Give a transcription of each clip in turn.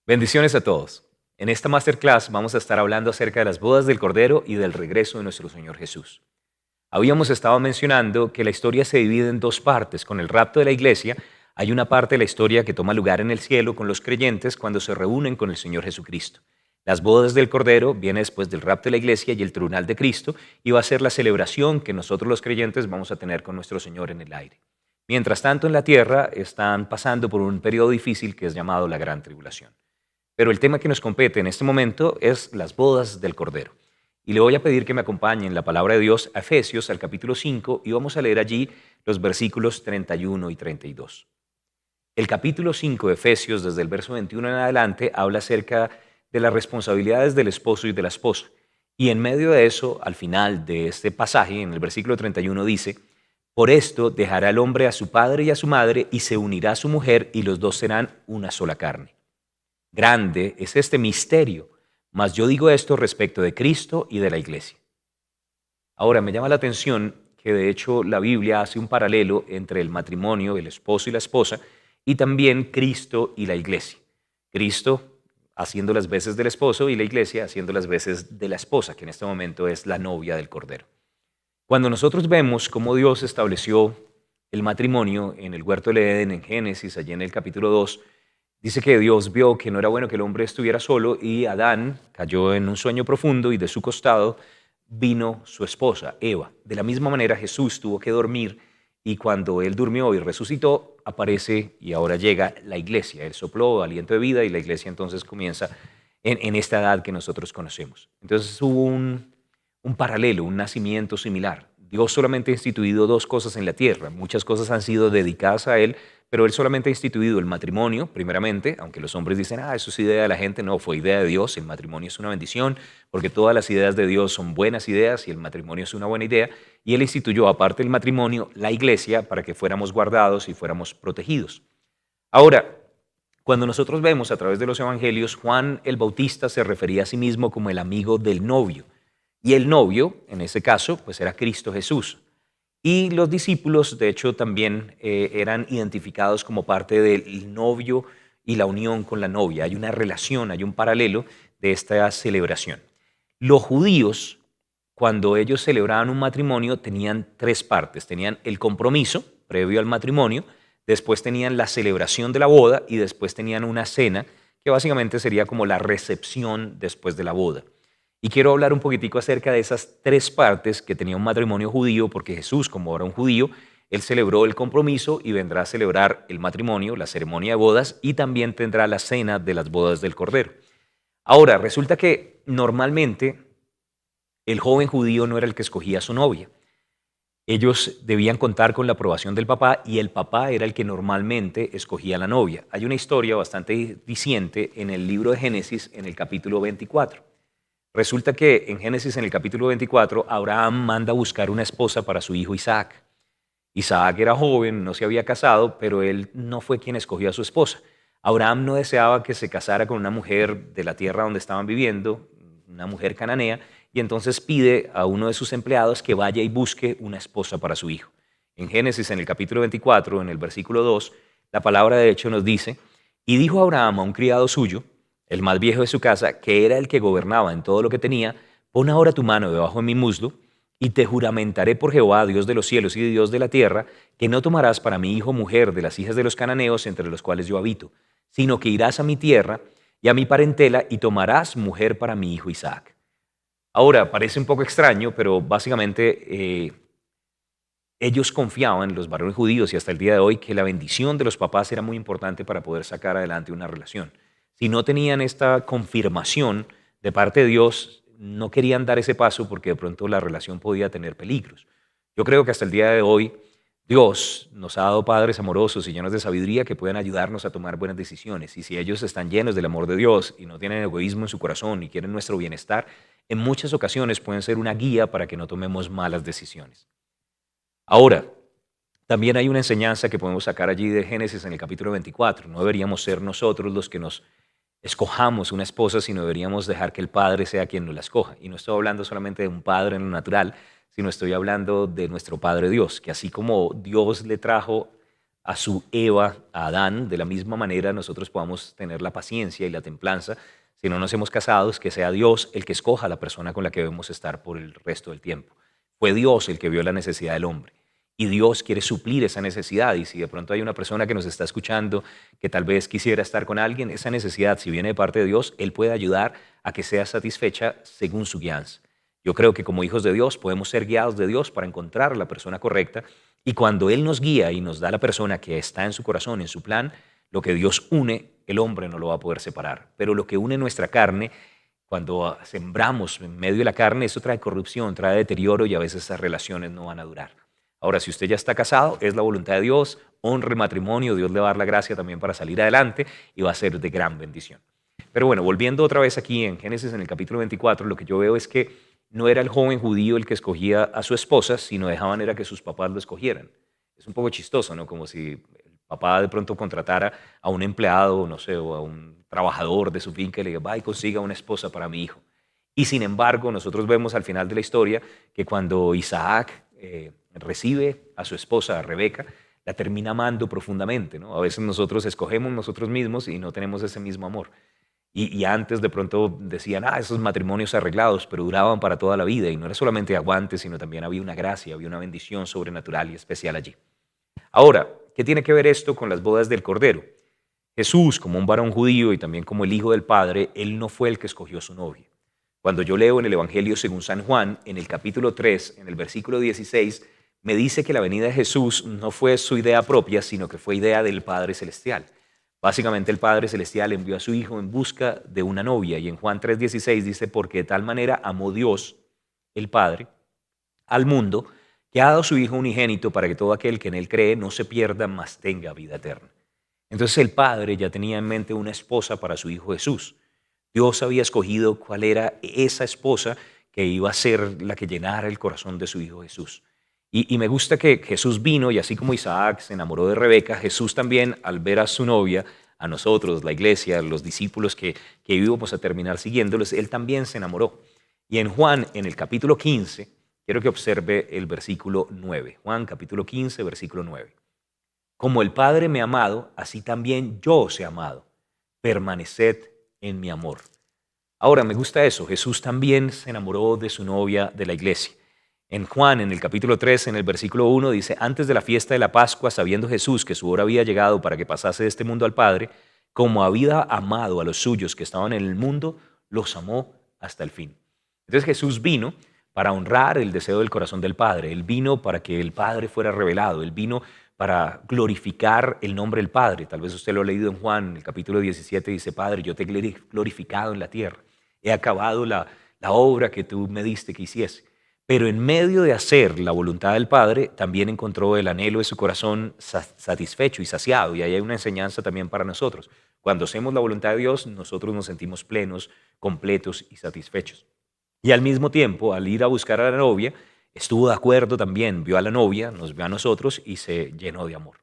Bendiciones a todos. En esta masterclass vamos a estar hablando acerca de las bodas del Cordero y del regreso de nuestro Señor Jesús. Habíamos estado mencionando que la historia se divide en dos partes. Con el rapto de la iglesia, hay una parte de la historia que toma lugar en el cielo con los creyentes cuando se reúnen con el Señor Jesucristo. Las bodas del Cordero viene después del rapto de la iglesia y el tribunal de Cristo, y va a ser la celebración que nosotros los creyentes vamos a tener con nuestro Señor en el aire. Mientras tanto, en la tierra están pasando por un periodo difícil que es llamado la Gran Tribulación. Pero el tema que nos compete en este momento es las bodas del Cordero. Y le voy a pedir que me acompañe en la palabra de Dios a Efesios, al capítulo 5, y vamos a leer allí los versículos 31 y 32. El capítulo 5 de Efesios, desde el verso 21 en adelante, habla acerca de las responsabilidades del esposo y de la esposa. Y en medio de eso, al final de este pasaje, en el versículo 31 dice: por esto dejará el hombre a su padre y a su madre, y se unirá a su mujer, y los dos serán una sola carne. Grande es este misterio, mas yo digo esto respecto de Cristo y de la iglesia. Ahora, me llama la atención que de hecho la Biblia hace un paralelo entre el matrimonio, el esposo y la esposa, y también Cristo y la iglesia. Cristo haciendo las veces del esposo y la iglesia haciendo las veces de la esposa, que en este momento es la novia del Cordero. Cuando nosotros vemos cómo Dios estableció el matrimonio en el huerto del Edén, en Génesis, allí en el capítulo 2, dice que Dios vio que no era bueno que el hombre estuviera solo, y Adán cayó en un sueño profundo y de su costado vino su esposa, Eva. De la misma manera, Jesús tuvo que dormir, y cuando él durmió y resucitó, aparece y ahora llega la iglesia. Él sopló aliento de vida y la iglesia entonces comienza en esta edad que nosotros conocemos. Entonces hubo un paralelo, un nacimiento similar. Dios solamente ha instituido dos cosas en la tierra. Muchas cosas han sido dedicadas a Él, pero Él solamente ha instituido el matrimonio, primeramente, aunque los hombres dicen, eso es idea de la gente. No, fue idea de Dios. El matrimonio es una bendición, porque todas las ideas de Dios son buenas ideas y el matrimonio es una buena idea. Y Él instituyó, aparte del matrimonio, la iglesia para que fuéramos guardados y fuéramos protegidos. Ahora, cuando nosotros vemos a través de los evangelios, Juan el Bautista se refería a sí mismo como el amigo del novio. Y el novio, en ese caso, pues era Cristo Jesús. Y los discípulos, de hecho, también eran identificados como parte del novio y la unión con la novia. Hay una relación, hay un paralelo de esta celebración. Los judíos, cuando ellos celebraban un matrimonio, tenían tres partes. Tenían el compromiso previo al matrimonio, después tenían la celebración de la boda y después tenían una cena, que básicamente sería como la recepción después de la boda. Y quiero hablar un poquitico acerca de esas tres partes que tenía un matrimonio judío, porque Jesús, como era un judío, él celebró el compromiso y vendrá a celebrar el matrimonio, la ceremonia de bodas, y también tendrá la cena de las bodas del Cordero. Ahora, resulta que normalmente el joven judío no era el que escogía a su novia. Ellos debían contar con la aprobación del papá, y el papá era el que normalmente escogía a la novia. Hay una historia bastante diciente en el libro de Génesis, en el capítulo 24. Resulta que en Génesis, en el capítulo 24, Abraham manda a buscar una esposa para su hijo Isaac. Isaac era joven, no se había casado, pero él no fue quien escogió a su esposa. Abraham no deseaba que se casara con una mujer de la tierra donde estaban viviendo, una mujer cananea, y entonces pide a uno de sus empleados que vaya y busque una esposa para su hijo. En Génesis, en el capítulo 24, en el versículo 2, la palabra de hecho nos dice: y dijo Abraham a un criado suyo, el más viejo de su casa, que era el que gobernaba en todo lo que tenía: pon ahora tu mano debajo de mi muslo, y te juramentaré por Jehová, Dios de los cielos y Dios de la tierra, que no tomarás para mi hijo mujer de las hijas de los cananeos entre los cuales yo habito, sino que irás a mi tierra y a mi parentela y tomarás mujer para mi hijo Isaac. Ahora, parece un poco extraño, pero básicamente ellos confiaban, los varones judíos y hasta el día de hoy, que la bendición de los papás era muy importante para poder sacar adelante una relación. Si no tenían esta confirmación de parte de Dios, no querían dar ese paso porque de pronto la relación podía tener peligros. Yo creo que hasta el día de hoy Dios nos ha dado padres amorosos y llenos de sabiduría que pueden ayudarnos a tomar buenas decisiones. Y si ellos están llenos del amor de Dios y no tienen egoísmo en su corazón y quieren nuestro bienestar, en muchas ocasiones pueden ser una guía para que no tomemos malas decisiones. Ahora, también hay una enseñanza que podemos sacar allí de Génesis en el capítulo 24. No deberíamos ser nosotros los que nos escojamos una esposa, sino deberíamos dejar que el Padre sea quien nos la escoja. Y no estoy hablando solamente de un Padre en lo natural, sino estoy hablando de nuestro Padre Dios, que así como Dios le trajo a su Eva, a Adán, de la misma manera nosotros podamos tener la paciencia y la templanza si no nos hemos casado, es que sea Dios el que escoja a la persona con la que debemos estar por el resto del tiempo. Fue Dios el que vio la necesidad del hombre y Dios quiere suplir esa necesidad. Y si de pronto hay una persona que nos está escuchando que tal vez quisiera estar con alguien, esa necesidad, si viene de parte de Dios, Él puede ayudar a que sea satisfecha según su guianza. Yo creo que como hijos de Dios podemos ser guiados de Dios para encontrar la persona correcta y cuando Él nos guía y nos da la persona que está en su corazón, en su plan, lo que Dios une, el hombre no lo va a poder separar. Pero lo que une nuestra carne, cuando sembramos en medio de la carne, eso trae corrupción, trae deterioro y a veces esas relaciones no van a durar. Ahora, si usted ya está casado, es la voluntad de Dios, honre el matrimonio, Dios le va a dar la gracia también para salir adelante y va a ser de gran bendición. Pero bueno, volviendo otra vez aquí en Génesis, en el capítulo 24, lo que yo veo es que no era el joven judío el que escogía a su esposa, sino de manera que sus papás lo escogieran. Es un poco chistoso, ¿no? Como si el papá de pronto contratara a un empleado, no sé, o a un trabajador de su finca y le diga, va y consiga una esposa para mi hijo. Y sin embargo, nosotros vemos al final de la historia que cuando Isaac recibe a su esposa, a Rebeca, la termina amando profundamente, ¿no? A veces nosotros escogemos nosotros mismos y no tenemos ese mismo amor. Y antes de pronto decían, esos matrimonios arreglados, pero duraban para toda la vida. Y no era solamente aguante, sino también había una gracia, había una bendición sobrenatural y especial allí. Ahora, ¿qué tiene que ver esto con las bodas del Cordero? Jesús, como un varón judío y también como el Hijo del Padre, él no fue el que escogió su novia. Cuando yo leo en el Evangelio según San Juan, en el capítulo 3, en el versículo 16, me dice que la venida de Jesús no fue su idea propia, sino que fue idea del Padre Celestial. Básicamente el Padre Celestial envió a su Hijo en busca de una novia y en Juan 3:16 dice, porque de tal manera amó Dios, el Padre, al mundo, que ha dado a su Hijo unigénito para que todo aquel que en Él cree no se pierda, mas tenga vida eterna. Entonces el Padre ya tenía en mente una esposa para su Hijo Jesús. Dios había escogido cuál era esa esposa que iba a ser la que llenara el corazón de su Hijo Jesús. Y me gusta que Jesús vino y así como Isaac se enamoró de Rebeca, Jesús también al ver a su novia, a nosotros, la iglesia, los discípulos que íbamos a terminar siguiéndolos, él también se enamoró. Y en Juan, en el capítulo 15, quiero que observe el versículo 9. Juan capítulo 15, versículo 9. Como el Padre me ha amado, así también yo os he amado. Permaneced en mi amor. Ahora, me gusta eso. Jesús también se enamoró de su novia de la iglesia. En Juan, en el capítulo 3, en el versículo 1, dice, antes de la fiesta de la Pascua, sabiendo Jesús que su hora había llegado para que pasase de este mundo al Padre, como había amado a los suyos que estaban en el mundo, los amó hasta el fin. Entonces Jesús vino para honrar el deseo del corazón del Padre. Él vino para que el Padre fuera revelado. Él vino para glorificar el nombre del Padre. Tal vez usted lo ha leído en Juan, en el capítulo 17, dice, Padre, yo te he glorificado en la tierra. He acabado la obra que tú me diste que hiciese. Pero en medio de hacer la voluntad del Padre, también encontró el anhelo de su corazón satisfecho y saciado. Y ahí hay una enseñanza también para nosotros. Cuando hacemos la voluntad de Dios, nosotros nos sentimos plenos, completos y satisfechos. Y al mismo tiempo, al ir a buscar a la novia, estuvo de acuerdo también, vio a la novia, nos vio a nosotros y se llenó de amor.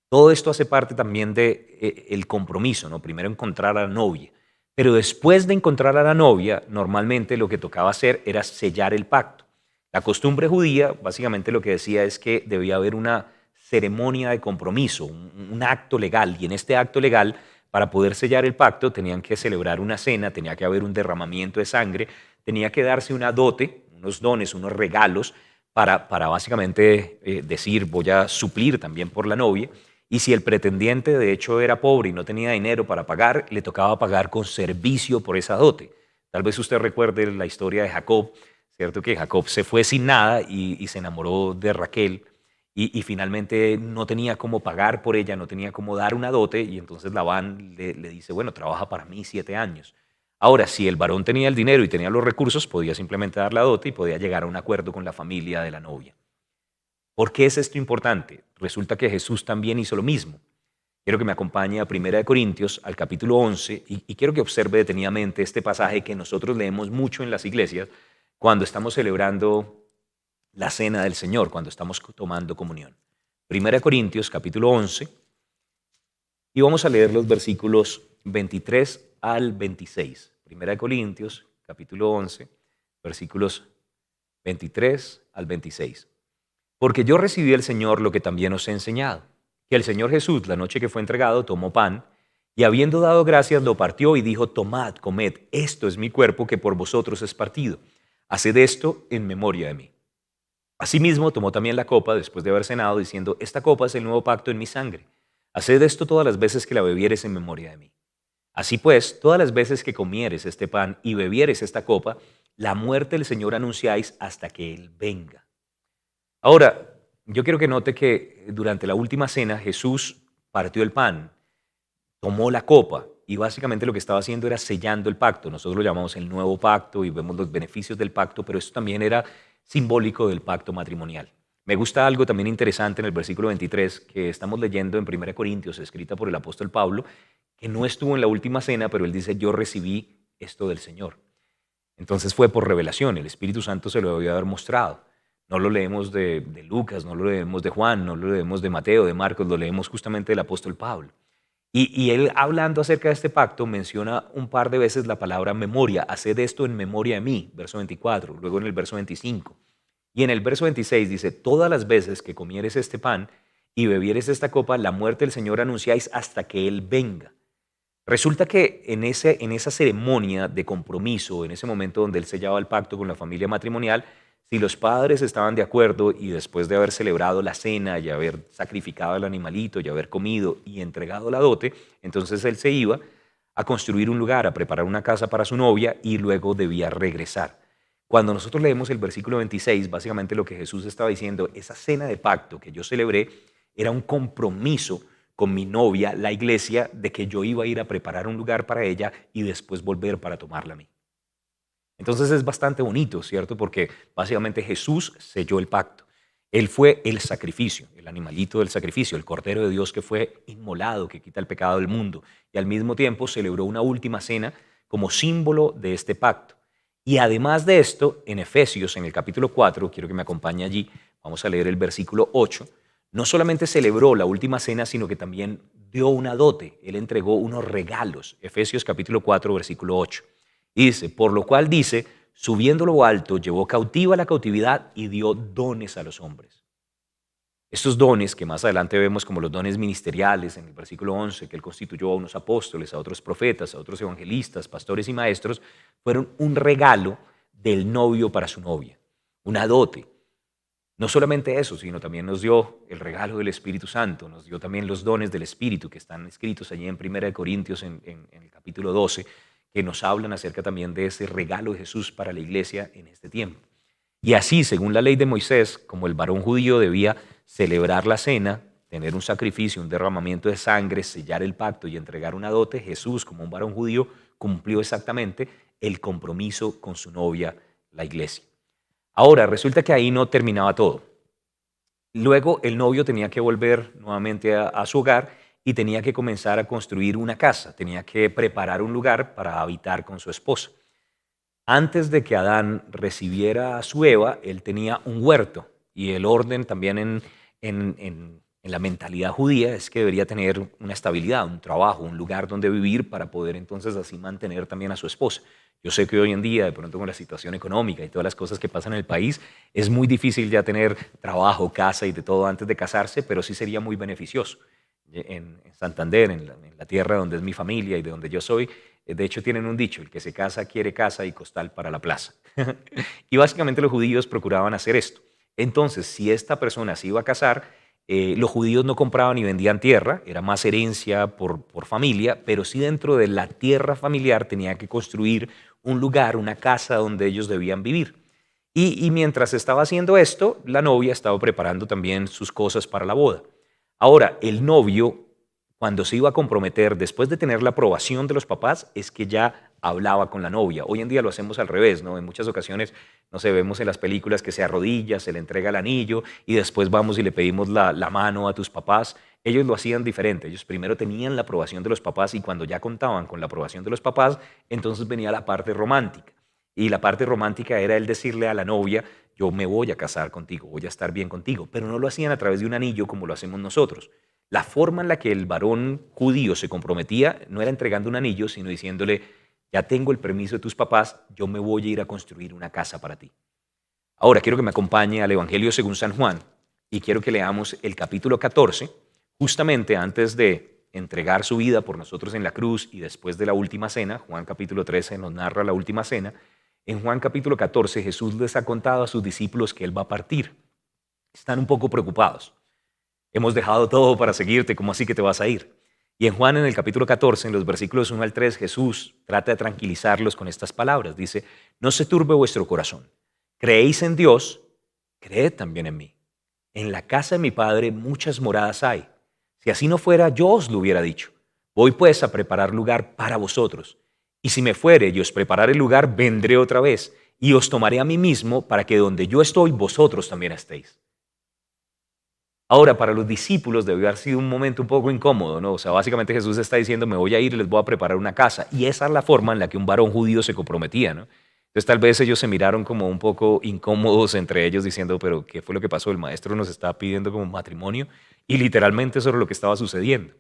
Todo esto hace parte también del compromiso, ¿no? Primero encontrar a la novia. Pero después de encontrar a la novia, normalmente lo que tocaba hacer era sellar el pacto. La costumbre judía, básicamente lo que decía es que debía haber una ceremonia de compromiso, un acto legal, y en este acto legal, para poder sellar el pacto, tenían que celebrar una cena, tenía que haber un derramamiento de sangre, tenía que darse una dote, unos dones, unos regalos, para básicamente decir, voy a suplir también por la novia, y si el pretendiente de hecho era pobre y no tenía dinero para pagar, le tocaba pagar con servicio por esa dote. Tal vez usted recuerde la historia de Jacob, ¿cierto? Que Jacob se fue sin nada y se enamoró de Raquel y finalmente no tenía cómo pagar por ella, no tenía cómo dar una dote y entonces Labán le dice, bueno, trabaja para mí 7 años. Ahora, si el varón tenía el dinero y tenía los recursos, podía simplemente dar la dote y podía llegar a un acuerdo con la familia de la novia. ¿Por qué es esto importante? Resulta que Jesús también hizo lo mismo. Quiero que me acompañe a 1 Corintios, al capítulo 11, y quiero que observe detenidamente este pasaje que nosotros leemos mucho en las iglesias, cuando estamos celebrando la cena del Señor, cuando estamos tomando comunión. 1 Corintios capítulo 11 y vamos a leer los versículos 23 al 26. 1 Corintios capítulo 11, versículos 23 al 26. Porque yo recibí del Señor lo que también os he enseñado, que el Señor Jesús, la noche que fue entregado, tomó pan y habiendo dado gracias, lo partió y dijo, tomad, comed, esto es mi cuerpo que por vosotros es partido. Haced esto en memoria de mí. Asimismo, tomó también la copa después de haber cenado, diciendo, esta copa es el nuevo pacto en mi sangre. Haced esto todas las veces que la bebieres en memoria de mí. Así pues, todas las veces que comieres este pan y bebieres esta copa, la muerte del Señor anunciáis hasta que Él venga. Ahora, yo quiero que note que durante la última cena Jesús partió el pan, tomó la copa y básicamente lo que estaba haciendo era sellando el pacto. Nosotros lo llamamos el nuevo pacto y vemos los beneficios del pacto, pero esto también era simbólico del pacto matrimonial. Me gusta algo también interesante en el versículo 23 que estamos leyendo en 1 Corintios, escrita por el apóstol Pablo, que no estuvo en la última cena, pero él dice, yo recibí esto del Señor. Entonces fue por revelación, el Espíritu Santo se lo debió haber mostrado. No lo leemos de Lucas, no lo leemos de Juan, no lo leemos de Mateo, de Marcos, lo leemos justamente del apóstol Pablo. Y él hablando acerca de este pacto menciona un par de veces la palabra memoria, haced esto en memoria de mí, verso 24, luego en el verso 25. Y en el verso 26 dice, todas las veces que comieres este pan y bebieres esta copa, la muerte del Señor anunciáis hasta que Él venga. Resulta que en esa ceremonia de compromiso, en ese momento donde él sellaba el pacto con la familia matrimonial, si los padres estaban de acuerdo y después de haber celebrado la cena y haber sacrificado al animalito y haber comido y entregado la dote, entonces él se iba a construir un lugar, a preparar una casa para su novia y luego debía regresar. Cuando nosotros leemos el versículo 26, básicamente lo que Jesús estaba diciendo, esa cena de pacto que yo celebré era un compromiso con mi novia, la iglesia, de que yo iba a ir a preparar un lugar para ella y después volver para tomarla a mí. Entonces es bastante bonito, ¿cierto? Porque básicamente Jesús selló el pacto. Él fue el sacrificio, el animalito del sacrificio, el Cordero de Dios que fue inmolado, que quita el pecado del mundo. Y al mismo tiempo celebró una última cena como símbolo de este pacto. Y además de esto, en Efesios, en el capítulo 4, quiero que me acompañe allí, vamos a leer el versículo 8, no solamente celebró la última cena, sino que también dio una dote. Él entregó unos regalos. Efesios capítulo 4, versículo 8. Y dice, por lo cual dice, subiendo lo alto, llevó cautiva la cautividad y dio dones a los hombres. Estos dones, que más adelante vemos como los dones ministeriales, en el versículo 11, que él constituyó a unos apóstoles, a otros profetas, a otros evangelistas, pastores y maestros, fueron un regalo del novio para su novia, una dote. No solamente eso, sino también nos dio el regalo del Espíritu Santo, nos dio también los dones del Espíritu que están escritos allí en 1 Corintios en el capítulo 12, que nos hablan acerca también de ese regalo de Jesús para la iglesia en este tiempo. Y así, según la ley de Moisés, como el varón judío debía celebrar la cena, tener un sacrificio, un derramamiento de sangre, sellar el pacto y entregar una dote, Jesús, como un varón judío, cumplió exactamente el compromiso con su novia, la iglesia. Ahora, resulta que ahí no terminaba todo. Luego el novio tenía que volver nuevamente a su hogar y tenía que comenzar a construir una casa, tenía que preparar un lugar para habitar con su esposa. Antes de que Adán recibiera a su Eva, él tenía un huerto y el orden también en la mentalidad judía es que debería tener una estabilidad, un trabajo, un lugar donde vivir para poder entonces así mantener también a su esposa. Yo sé que hoy en día, de pronto con la situación económica y todas las cosas que pasan en el país, es muy difícil ya tener trabajo, casa y de todo antes de casarse, pero sí sería muy beneficioso. En Santander, en la tierra donde es mi familia y de donde yo soy, de hecho tienen un dicho, el que se casa quiere casa y costal para la plaza. Y básicamente los judíos procuraban hacer esto. Entonces, si esta persona se iba a casar, los judíos no compraban ni vendían tierra, era más herencia por familia, pero sí dentro de la tierra familiar tenía que construir un lugar, una casa donde ellos debían vivir. Y mientras estaba haciendo esto, la novia estaba preparando también sus cosas para la boda. Ahora, el novio, cuando se iba a comprometer, después de tener la aprobación de los papás, es que ya hablaba con la novia. Hoy en día lo hacemos al revés, ¿no? En muchas ocasiones, no sé, vemos en las películas que se arrodilla, se le entrega el anillo y después vamos y le pedimos la mano a tus papás. Ellos lo hacían diferente. Ellos primero tenían la aprobación de los papás y cuando ya contaban con la aprobación de los papás, entonces venía la parte romántica. Y la parte romántica era el decirle a la novia, yo me voy a casar contigo, voy a estar bien contigo, pero no lo hacían a través de un anillo como lo hacemos nosotros. La forma en la que el varón judío se comprometía no era entregando un anillo, sino diciéndole, ya tengo el permiso de tus papás, yo me voy a ir a construir una casa para ti. Ahora quiero que me acompañe al Evangelio según San Juan y quiero que leamos el capítulo 14, justamente antes de entregar su vida por nosotros en la cruz y después de la última cena. Juan capítulo 13 nos narra la última cena. En Juan capítulo 14 Jesús les ha contado a sus discípulos que Él va a partir. Están un poco preocupados. Hemos dejado todo para seguirte, ¿cómo así que te vas a ir? Y en Juan, en el capítulo 14, en los versículos 1 al 3, Jesús trata de tranquilizarlos con estas palabras. Dice, no se turbe vuestro corazón. Creéis en Dios, creed también en mí. En la casa de mi Padre muchas moradas hay. Si así no fuera, yo os lo hubiera dicho. Voy pues a preparar lugar para vosotros. Y si me fuere y os preparare el lugar, vendré otra vez y os tomaré a mí mismo para que donde yo estoy, vosotros también estéis. Ahora, para los discípulos debió haber sido un momento un poco incómodo, ¿no? O sea, básicamente Jesús está diciendo, me voy a ir y les voy a preparar una casa. Y esa es la forma en la que un varón judío se comprometía, ¿no? Entonces tal vez ellos se miraron como un poco incómodos entre ellos diciendo, pero ¿qué fue lo que pasó? El maestro nos está pidiendo como matrimonio y literalmente eso era lo que estaba sucediendo.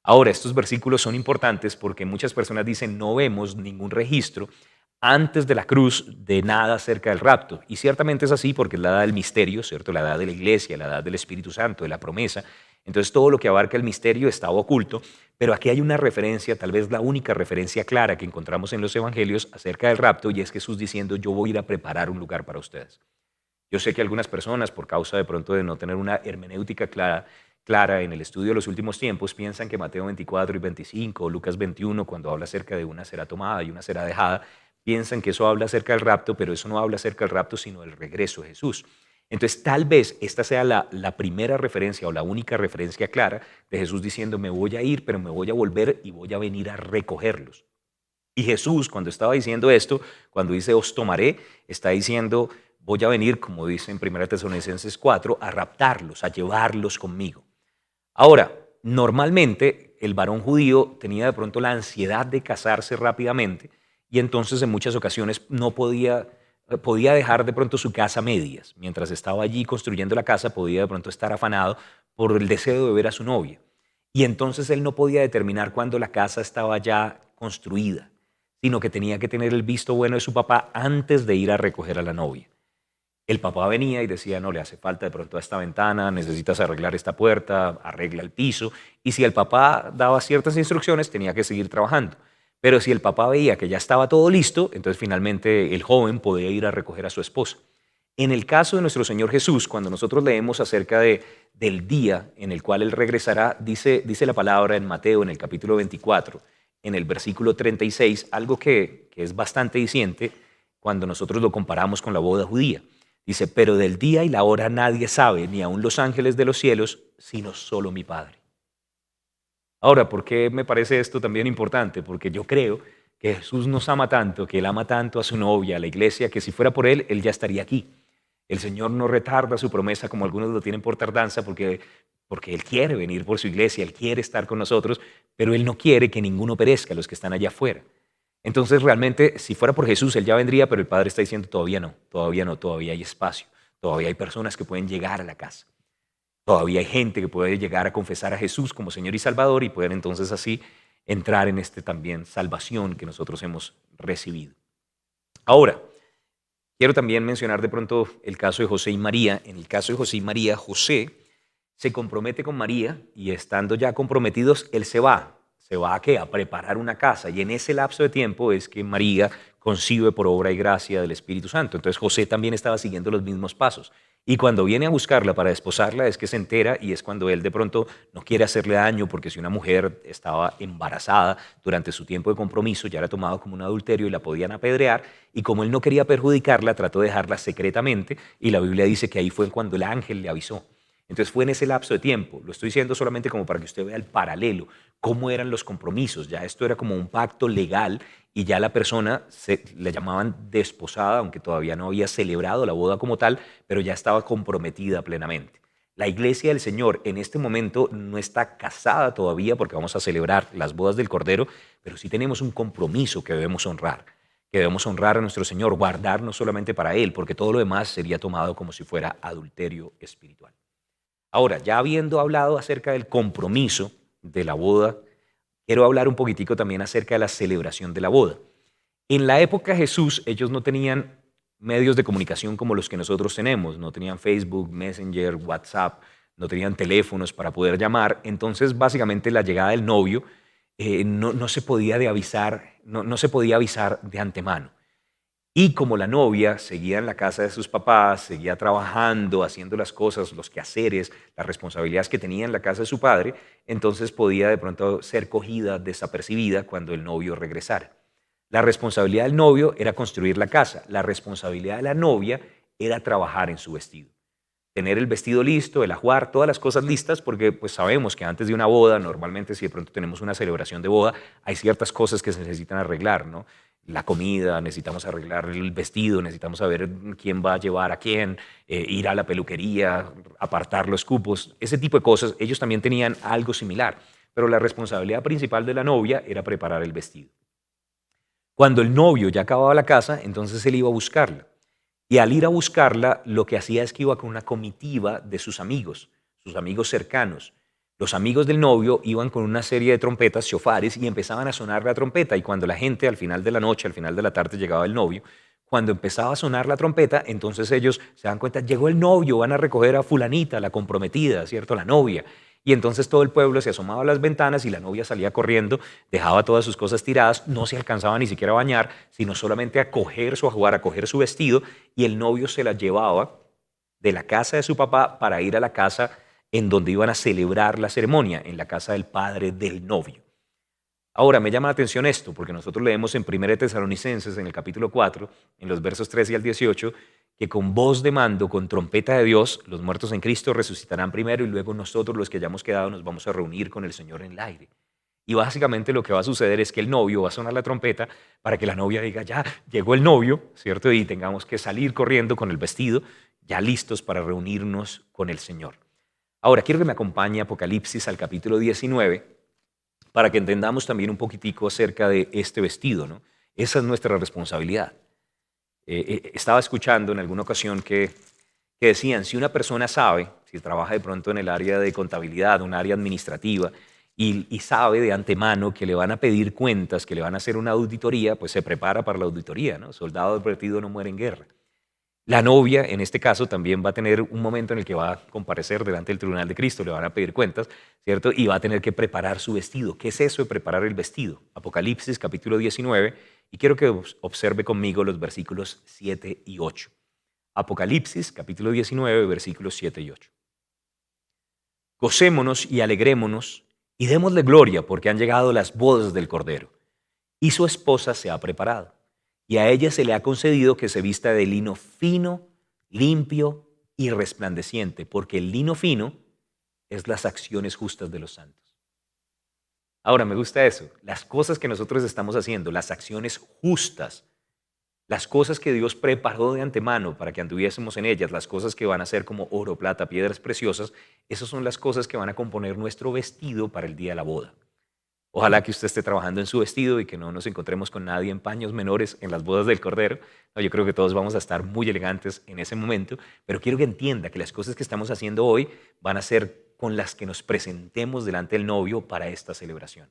Ahora, estos versículos son importantes porque muchas personas dicen no vemos ningún registro antes de la cruz de nada acerca del rapto. Y ciertamente es así porque es la edad del misterio, ¿cierto? La edad de la iglesia, la edad del Espíritu Santo, de la promesa. Entonces todo lo que abarca el misterio estaba oculto, pero aquí hay una referencia, tal vez la única referencia clara que encontramos en los evangelios acerca del rapto, y es Jesús diciendo, yo voy a ir a preparar un lugar para ustedes. Yo sé que algunas personas, por causa de pronto de no tener una hermenéutica clara en el estudio de los últimos tiempos, piensan que Mateo 24 y 25 o Lucas 21, cuando habla acerca de una será tomada y una será dejada, piensan que eso habla acerca del rapto, pero eso no habla acerca del rapto, sino del regreso de Jesús. Entonces, tal vez esta sea la primera referencia o la única referencia clara de Jesús diciendo, me voy a ir, pero me voy a volver y voy a venir a recogerlos. Y Jesús, cuando estaba diciendo esto, cuando dice, os tomaré, está diciendo, voy a venir, como dice en 1 Tesalonicenses 4, a raptarlos, a llevarlos conmigo. Ahora, normalmente el varón judío tenía de pronto la ansiedad de casarse rápidamente y entonces en muchas ocasiones no podía dejar de pronto su casa a medias. Mientras estaba allí construyendo la casa, podía de pronto estar afanado por el deseo de ver a su novia. Y entonces él no podía determinar cuándo la casa estaba ya construida, sino que tenía que tener el visto bueno de su papá antes de ir a recoger a la novia. El papá venía y decía, no, le hace falta de pronto a esta ventana, necesitas arreglar esta puerta, arregla el piso. Y si el papá daba ciertas instrucciones, tenía que seguir trabajando. Pero si el papá veía que ya estaba todo listo, entonces finalmente el joven podía ir a recoger a su esposa. En el caso de nuestro Señor Jesús, cuando nosotros leemos acerca del día en el cual Él regresará, dice la palabra en Mateo, en el capítulo 24, en el versículo 36, algo que es bastante diciente cuando nosotros lo comparamos con la boda judía. Dice, pero del día y la hora nadie sabe, ni aun los ángeles de los cielos, sino solo mi Padre. Ahora, ¿por qué me parece esto también importante? Porque yo creo que Jesús nos ama tanto, que Él ama tanto a su novia, a la iglesia, que si fuera por Él, Él ya estaría aquí. El Señor no retarda su promesa como algunos lo tienen por tardanza, porque Él quiere venir por su iglesia, Él quiere estar con nosotros, pero Él no quiere que ninguno perezca, los que están allá afuera. Entonces realmente si fuera por Jesús, Él ya vendría, pero el Padre está diciendo todavía no, todavía hay espacio, todavía hay personas que pueden llegar a la casa, todavía hay gente que puede llegar a confesar a Jesús como Señor y Salvador y pueden entonces así entrar en también salvación que nosotros hemos recibido. Ahora, quiero también mencionar de pronto el caso de José y María. En el caso de José y María, José se compromete con María y estando ya comprometidos, él se va. ¿Se va a qué? A preparar una casa. Y en ese lapso de tiempo es que María concibe por obra y gracia del Espíritu Santo. Entonces José también estaba siguiendo los mismos pasos. Y cuando viene a buscarla para desposarla es que se entera y es cuando él de pronto no quiere hacerle daño porque si una mujer estaba embarazada durante su tiempo de compromiso ya era tomado como un adulterio y la podían apedrear y como él no quería perjudicarla trató de dejarla secretamente y la Biblia dice que ahí fue cuando el ángel le avisó. Entonces fue en ese lapso de tiempo. Lo estoy diciendo solamente como para que usted vea el paralelo, cómo eran los compromisos. Ya esto era como un pacto legal y ya la persona le llamaban desposada, aunque todavía no había celebrado la boda como tal, pero ya estaba comprometida plenamente. La iglesia del Señor en este momento no está casada todavía porque vamos a celebrar las bodas del Cordero, pero sí tenemos un compromiso que debemos honrar a nuestro Señor, guardar no solamente para Él, porque todo lo demás sería tomado como si fuera adulterio espiritual. Ahora, ya habiendo hablado acerca del compromiso de la boda, quiero hablar un poquitico también acerca de la celebración de la boda. En la época de Jesús, ellos no tenían medios de comunicación como los que nosotros tenemos, no tenían Facebook, Messenger, WhatsApp, no tenían teléfonos para poder llamar, entonces básicamente la llegada del novio no se podía no se podía avisar de antemano. Y como la novia seguía en la casa de sus papás, seguía trabajando, haciendo las cosas, los quehaceres, las responsabilidades que tenía en la casa de su padre, entonces podía de pronto ser cogida desapercibida cuando el novio regresara. La responsabilidad del novio era construir la casa, la responsabilidad de la novia era trabajar en su vestido. Tener el vestido listo, el ajuar, todas las cosas listas, porque pues sabemos que antes de una boda, normalmente si de pronto tenemos una celebración de boda, hay ciertas cosas que se necesitan arreglar, ¿no? La comida, necesitamos arreglar el vestido, necesitamos saber quién va a llevar a quién, ir a la peluquería, apartar los cupos, ese tipo de cosas. Ellos también tenían algo similar, pero la responsabilidad principal de la novia era preparar el vestido. Cuando el novio ya acababa la casa, entonces él iba a buscarla. Y al ir a buscarla, lo que hacía es que iba con una comitiva de sus amigos cercanos. Los amigos del novio iban con una serie de trompetas, shofares, y empezaban a sonar la trompeta. Y cuando la gente al final de la noche, al final de la tarde llegaba el novio, cuando empezaba a sonar la trompeta, entonces ellos se dan cuenta, llegó el novio, van a recoger a fulanita, la comprometida, ¿cierto? La novia. Y entonces todo el pueblo se asomaba a las ventanas y la novia salía corriendo, dejaba todas sus cosas tiradas, no se alcanzaba ni siquiera a bañar, sino solamente a coger su ajuar, a coger su vestido, y el novio se la llevaba de la casa de su papá para ir a la casa en donde iban a celebrar la ceremonia, en la casa del padre del novio. Ahora, me llama la atención esto, porque nosotros leemos en 1 Tesalonicenses, en el capítulo 4, en los versos 13 al 18, que con voz de mando, con trompeta de Dios, los muertos en Cristo resucitarán primero y luego nosotros, los que hayamos quedado, nos vamos a reunir con el Señor en el aire. Y básicamente lo que va a suceder es que el novio va a sonar la trompeta para que la novia diga, ya llegó el novio, ¿cierto? Y tengamos que salir corriendo con el vestido, ya listos para reunirnos con el Señor. Ahora, quiero que me acompañe Apocalipsis al capítulo 19 para que entendamos también un poquitico acerca de este vestido, ¿no? Esa es nuestra responsabilidad. Estaba escuchando en alguna ocasión que decían, si una persona sabe, si trabaja de pronto en el área de contabilidad, un área administrativa, y sabe de antemano que le van a pedir cuentas, que le van a hacer una auditoría, pues se prepara para la auditoría, ¿no? Soldado advertido no muere en guerra. La novia, en este caso, también va a tener un momento en el que va a comparecer delante del tribunal de Cristo, le van a pedir cuentas, ¿cierto? Y va a tener que preparar su vestido. ¿Qué es eso de preparar el vestido? Apocalipsis capítulo 19, y quiero que observe conmigo los versículos 7 y 8. Apocalipsis capítulo 19, versículos 7 y 8. Gocémonos y alegrémonos y démosle gloria porque han llegado las bodas del Cordero, y su esposa se ha preparado. Y a ella se le ha concedido que se vista de lino fino, limpio y resplandeciente, porque el lino fino es las acciones justas de los santos. Ahora, me gusta eso, las cosas que nosotros estamos haciendo, las acciones justas, las cosas que Dios preparó de antemano para que anduviésemos en ellas, las cosas que van a ser como oro, plata, piedras preciosas, esas son las cosas que van a componer nuestro vestido para el día de la boda. Ojalá que usted esté trabajando en su vestido y que no nos encontremos con nadie en paños menores en las bodas del Cordero. No, yo creo que todos vamos a estar muy elegantes en ese momento, pero quiero que entienda que las cosas que estamos haciendo hoy van a ser con las que nos presentemos delante del novio para esta celebración.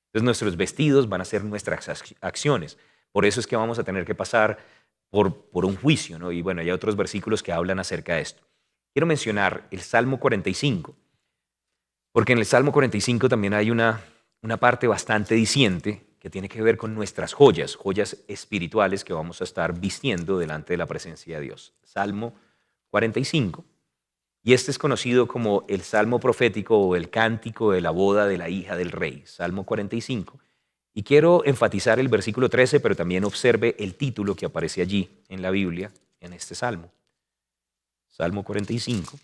Entonces nuestros vestidos van a ser nuestras acciones. Por eso es que vamos a tener que pasar por un juicio, ¿no? Y bueno, hay otros versículos que hablan acerca de esto. Quiero mencionar el Salmo 45, porque en el Salmo 45 también hay una parte bastante diciente que tiene que ver con nuestras joyas, joyas espirituales que vamos a estar vistiendo delante de la presencia de Dios. Salmo 45. Y este es conocido como el Salmo profético o el cántico de la boda de la hija del rey, Salmo 45. Y quiero enfatizar el versículo 13, pero también observe el título que aparece allí en la Biblia, en este Salmo. Salmo 45,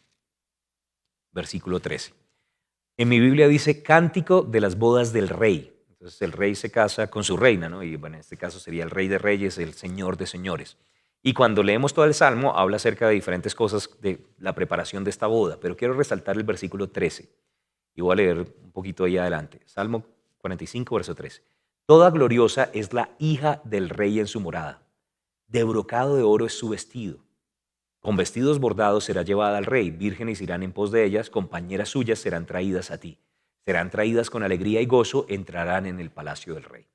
versículo 13. En mi Biblia dice cántico de las bodas del rey. Entonces el rey se casa con su reina, ¿no? Y bueno, en este caso sería el rey de reyes, el señor de señores. Y cuando leemos todo el Salmo, habla acerca de diferentes cosas de la preparación de esta boda, pero quiero resaltar el versículo 13. Y voy a leer un poquito ahí adelante. Salmo 45, verso 13. Toda gloriosa es la hija del rey en su morada. De brocado de oro es su vestido. Con vestidos bordados será llevada al rey, vírgenes irán en pos de ellas, compañeras suyas serán traídas a ti. Serán traídas con alegría y gozo, entrarán en el palacio del rey.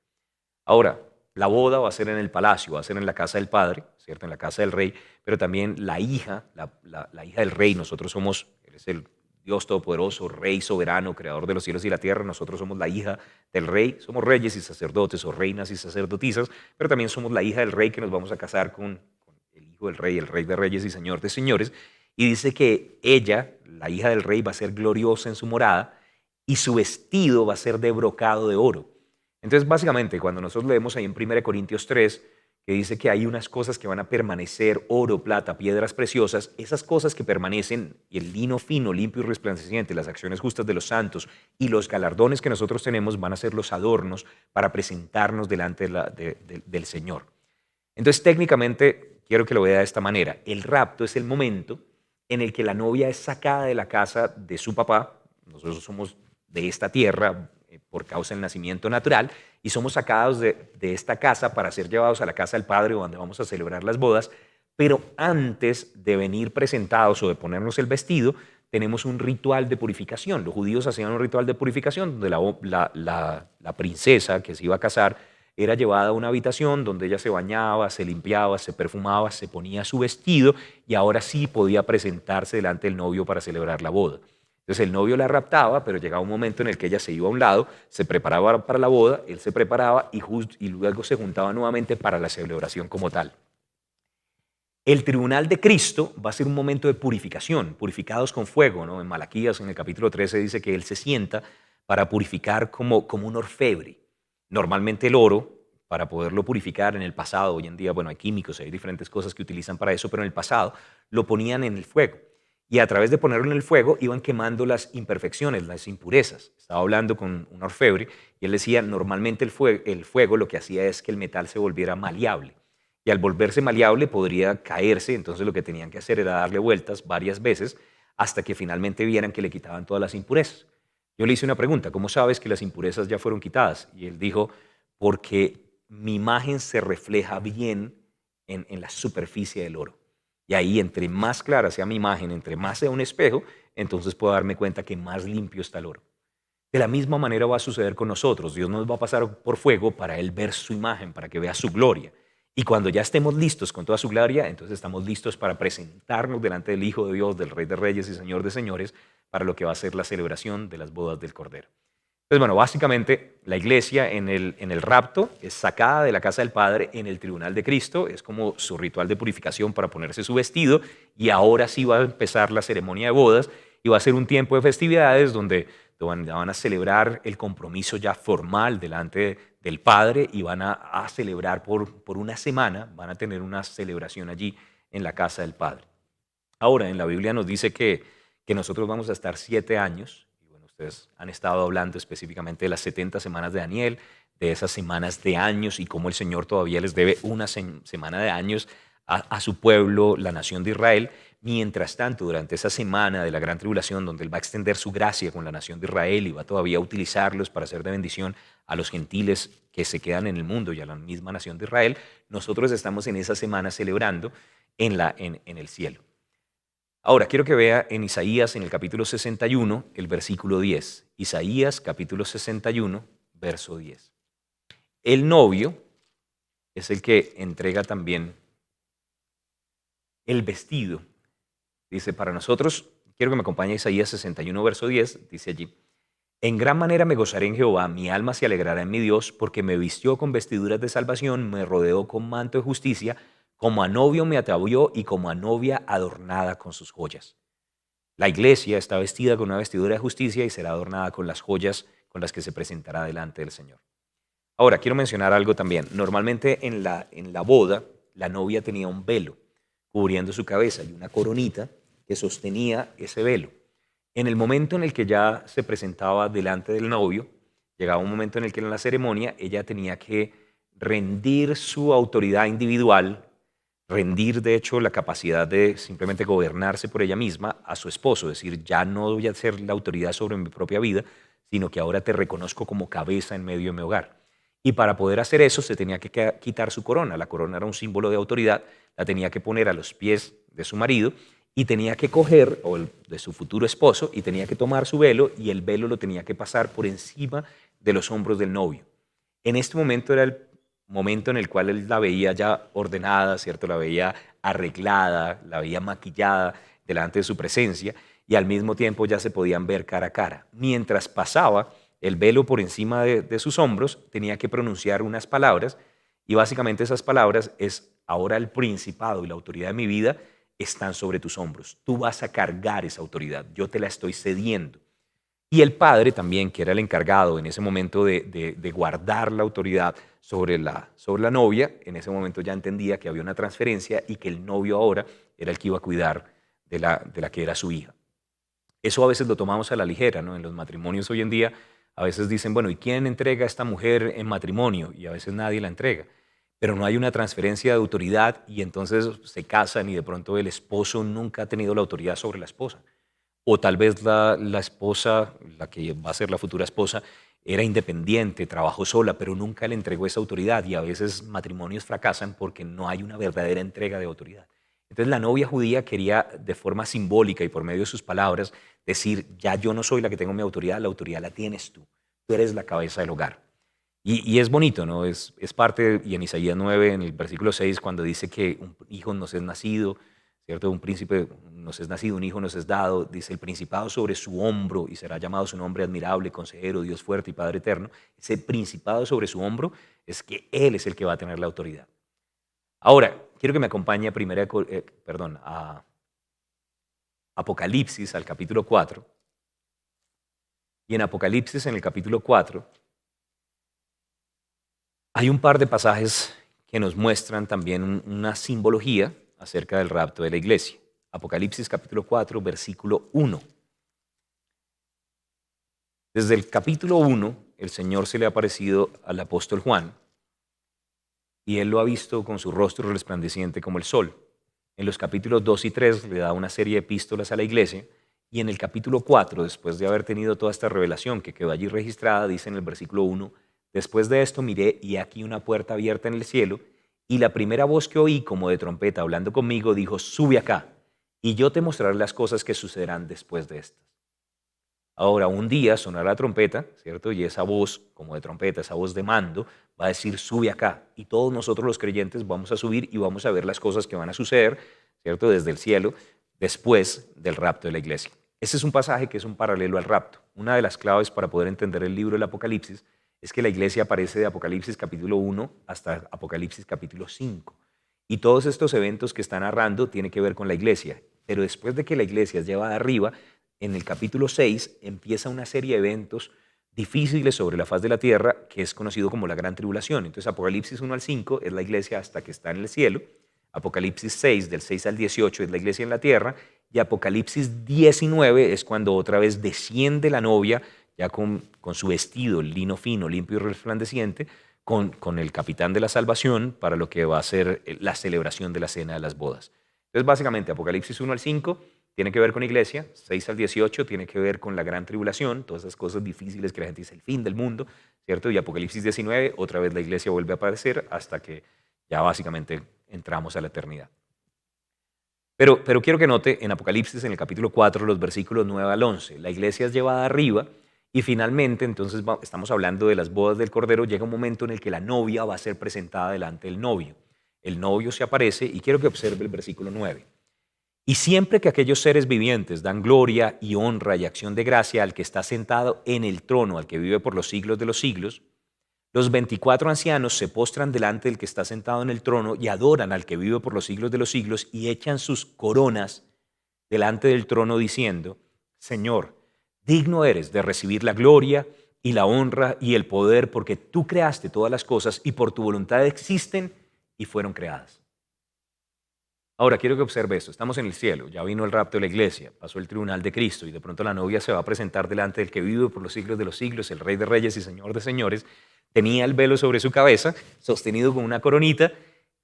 Ahora, la boda va a ser en el palacio, va a ser en la casa del padre, ¿cierto? En la casa del rey, pero también la hija, la hija del rey, nosotros somos, él es el Dios Todopoderoso, Rey soberano, Creador de los cielos y la tierra. Nosotros somos la hija del Rey, somos reyes y sacerdotes o reinas y sacerdotisas, pero también somos la hija del Rey que nos vamos a casar con el Hijo del Rey, el Rey de Reyes y Señor de Señores. Y dice que ella, la hija del Rey, va a ser gloriosa en su morada y su vestido va a ser de brocado de oro. Entonces, básicamente, cuando nosotros leemos ahí en 1 Corintios 3, que dice que hay unas cosas que van a permanecer, oro, plata, piedras preciosas, esas cosas que permanecen, y el lino fino, limpio y resplandeciente, las acciones justas de los santos y los galardones que nosotros tenemos van a ser los adornos para presentarnos delante del Señor. Entonces, técnicamente, quiero que lo vea de esta manera. El rapto es el momento en el que la novia es sacada de la casa de su papá. Nosotros somos de esta tierra por causa del nacimiento natural y somos sacados de esta casa para ser llevados a la casa del Padre donde vamos a celebrar las bodas, pero antes de venir presentados o de ponernos el vestido, tenemos un ritual de purificación. Los judíos hacían un ritual de purificación donde la princesa que se iba a casar era llevada a una habitación donde ella se bañaba, se limpiaba, se perfumaba, se ponía su vestido y ahora sí podía presentarse delante del novio para celebrar la boda. Entonces el novio la raptaba, pero llegaba un momento en el que ella se iba a un lado, se preparaba para la boda, él se preparaba y luego se juntaba nuevamente para la celebración como tal. El tribunal de Cristo va a ser un momento de purificación, purificados con fuego, ¿no? En Malaquías, en el capítulo 13, dice que él se sienta para purificar como un orfebre. Normalmente el oro, para poderlo purificar en el pasado, hoy en día, bueno, hay químicos, hay diferentes cosas que utilizan para eso, pero en el pasado lo ponían en el fuego. Y a través de ponerlo en el fuego iban quemando las imperfecciones, las impurezas. Estaba hablando con un orfebre y él decía, normalmente el fuego lo que hacía es que el metal se volviera maleable. Y al volverse maleable podría caerse, entonces lo que tenían que hacer era darle vueltas varias veces hasta que finalmente vieran que le quitaban todas las impurezas. Yo le hice una pregunta, ¿cómo sabes que las impurezas ya fueron quitadas? Y él dijo, porque mi imagen se refleja bien en la superficie del oro. Y ahí, entre más clara sea mi imagen, entre más sea un espejo, entonces puedo darme cuenta que más limpio está el oro. De la misma manera va a suceder con nosotros. Dios nos va a pasar por fuego para Él ver su imagen, para que vea su gloria. Y cuando ya estemos listos con toda su gloria, entonces estamos listos para presentarnos delante del Hijo de Dios, del Rey de Reyes y Señor de Señores, para lo que va a ser la celebración de las bodas del Cordero. Entonces, bueno, básicamente la iglesia en el rapto es sacada de la casa del Padre en el tribunal de Cristo, es como su ritual de purificación para ponerse su vestido y ahora sí va a empezar la ceremonia de bodas y va a ser un tiempo de festividades donde van a celebrar el compromiso ya formal delante del Padre y van a celebrar por una semana, van a tener una celebración allí en la casa del Padre. Ahora, en la Biblia nos dice que nosotros vamos a estar 7 años. Ustedes han estado hablando específicamente de las 70 semanas de Daniel, de esas semanas de años y cómo el Señor todavía les debe una semana de años a su pueblo, la nación de Israel. Mientras tanto, durante esa semana de la gran tribulación, donde Él va a extender su gracia con la nación de Israel y va todavía a utilizarlos para hacer de bendición a los gentiles que se quedan en el mundo y a la misma nación de Israel, nosotros estamos en esa semana celebrando en el cielo. Ahora, quiero que vea en Isaías, en el capítulo 61, el versículo 10. Isaías, capítulo 61, verso 10. El novio es el que entrega también el vestido. Dice, para nosotros, quiero que me acompañe a Isaías 61, verso 10, dice allí, en gran manera me gozaré en Jehová, mi alma se alegrará en mi Dios, porque me vistió con vestiduras de salvación, me rodeó con manto de justicia, como a novio me atavió y como a novia adornada con sus joyas. La iglesia está vestida con una vestidura de justicia y será adornada con las joyas con las que se presentará delante del Señor. Ahora, quiero mencionar algo también. Normalmente en la boda, la novia tenía un velo cubriendo su cabeza y una coronita que sostenía ese velo. En el momento en el que ya se presentaba delante del novio, llegaba un momento en el que en la ceremonia ella tenía que rendir su autoridad individual, rendir de hecho la capacidad de simplemente gobernarse por ella misma a su esposo, es decir, ya no voy a ser la autoridad sobre mi propia vida, sino que ahora te reconozco como cabeza en medio de mi hogar. Y para poder hacer eso se tenía que quitar su corona. La corona era un símbolo de autoridad, la tenía que poner a los pies de su marido y tenía que coger, o de su futuro esposo, y tenía que tomar su velo y el velo lo tenía que pasar por encima de los hombros del novio. En este momento era el momento en el cual él la veía ya ordenada, ¿cierto? La veía arreglada, la veía maquillada delante de su presencia. y al mismo tiempo ya se podían ver cara a cara. Mientras pasaba el velo por encima de sus hombros, tenía que pronunciar unas palabras y básicamente esas palabras es: ahora el principado y la autoridad de mi vida están sobre tus hombros. Tú vas a cargar esa autoridad, yo te la estoy cediendo. Y el padre también, que era el encargado en ese momento de guardar la autoridad sobre la novia, en ese momento ya entendía que había una transferencia y que el novio ahora era el que iba a cuidar de la que era su hija. Eso a veces lo tomamos a la ligera, ¿no? En los matrimonios hoy en día a veces dicen, bueno, ¿y quién entrega a esta mujer en matrimonio? Y a veces nadie la entrega. Pero no hay una transferencia de autoridad y entonces se casan y de pronto el esposo nunca ha tenido la autoridad sobre la esposa. O tal vez la esposa, la que va a ser la futura esposa, era independiente, trabajó sola, pero nunca le entregó esa autoridad y a veces matrimonios fracasan porque no hay una verdadera entrega de autoridad. Entonces la novia judía quería de forma simbólica y por medio de sus palabras decir: ya yo no soy la que tengo mi autoridad, la autoridad la tienes tú eres la cabeza del hogar. Y es bonito, ¿no? Es parte, y en Isaías 9, en el versículo 6, cuando dice que un hijo nos es nacido, ¿cierto? Un príncipe nos es nacido, un hijo nos es dado, dice: el principado sobre su hombro y será llamado su nombre admirable, consejero, Dios fuerte y Padre eterno. Ese principado sobre su hombro es que Él es el que va a tener la autoridad. Ahora, quiero que me acompañe a Apocalipsis, al capítulo 4. Y en Apocalipsis, en el capítulo 4, hay un par de pasajes que nos muestran también una simbología acerca del rapto de la iglesia. Apocalipsis capítulo 4, versículo 1. Desde el capítulo 1, el Señor se le ha aparecido al apóstol Juan y él lo ha visto con su rostro resplandeciente como el sol. En los capítulos 2 y 3 le da una serie de epístolas a la iglesia y en el capítulo 4, después de haber tenido toda esta revelación que quedó allí registrada, dice en el versículo 1: después de esto miré y aquí una puerta abierta en el cielo y la primera voz que oí como de trompeta hablando conmigo dijo: sube acá y yo te mostraré las cosas que sucederán después de estas. Ahora, un día sonará la trompeta, ¿cierto? Y esa voz, como de trompeta, esa voz de mando, va a decir: sube acá. Y todos nosotros los creyentes vamos a subir y vamos a ver las cosas que van a suceder, ¿cierto? Desde el cielo, después del rapto de la iglesia. Ese es un pasaje que es un paralelo al rapto. Una de las claves para poder entender el libro del Apocalipsis es que la iglesia aparece de Apocalipsis capítulo 1 hasta Apocalipsis capítulo 5. Y todos estos eventos que está narrando tienen que ver con la iglesia. Pero después de que la iglesia es llevada arriba, en el capítulo 6 empieza una serie de eventos difíciles sobre la faz de la tierra que es conocido como la gran tribulación. Entonces Apocalipsis 1 al 5 es la iglesia hasta que está en el cielo, Apocalipsis 6 del 6 al 18 es la iglesia en la tierra y Apocalipsis 19 es cuando otra vez desciende la novia ya con su vestido lino fino, limpio y resplandeciente, con el capitán de la salvación para lo que va a ser la celebración de la cena de las bodas. Entonces básicamente Apocalipsis 1 al 5 tiene que ver con iglesia, 6 al 18 tiene que ver con la gran tribulación, todas esas cosas difíciles que la gente dice el fin del mundo, ¿cierto? Y Apocalipsis 19, otra vez la iglesia vuelve a aparecer hasta que ya básicamente entramos a la eternidad. Pero quiero que note en Apocalipsis, en el capítulo 4, los versículos 9 al 11, la iglesia es llevada arriba y finalmente, entonces estamos hablando de las bodas del Cordero, llega un momento en el que la novia va a ser presentada delante del novio. El novio se aparece y quiero que observe el versículo 9. Y siempre que aquellos seres vivientes dan gloria y honra y acción de gracia al que está sentado en el trono, al que vive por los siglos de los siglos, los 24 ancianos se postran delante del que está sentado en el trono y adoran al que vive por los siglos de los siglos y echan sus coronas delante del trono diciendo: Señor, digno eres de recibir la gloria y la honra y el poder, porque tú creaste todas las cosas y por tu voluntad existen y fueron creadas. Ahora, quiero que observe esto. Estamos en el cielo, ya vino el rapto de la iglesia, pasó el tribunal de Cristo y de pronto la novia se va a presentar delante del que vive por los siglos de los siglos, el Rey de Reyes y Señor de Señores. Tenía el velo sobre su cabeza, sostenido con una coronita,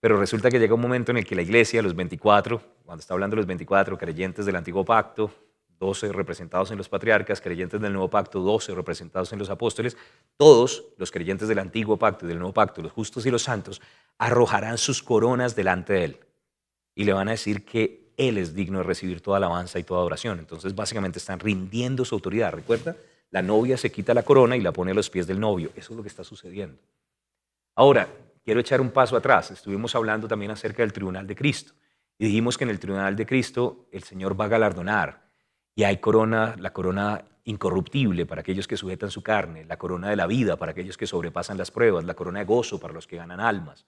pero resulta que llega un momento en el que la iglesia, los 24, cuando está hablando de los 24 creyentes del antiguo pacto, 12 representados en los patriarcas, creyentes del nuevo pacto, 12 representados en los apóstoles, todos los creyentes del antiguo pacto y del nuevo pacto, los justos y los santos, arrojarán sus coronas delante de él y le van a decir que él es digno de recibir toda alabanza y toda adoración. Entonces básicamente están rindiendo su autoridad. ¿Recuerda? La novia se quita la corona y la pone a los pies del novio. Eso es lo que está sucediendo. Ahora, quiero echar un paso atrás. Estuvimos hablando también acerca del tribunal de Cristo y dijimos que en el tribunal de Cristo el Señor va a galardonar Y hay corona, la corona incorruptible para aquellos que sujetan su carne, la corona de la vida para aquellos que sobrepasan las pruebas, la corona de gozo para los que ganan almas,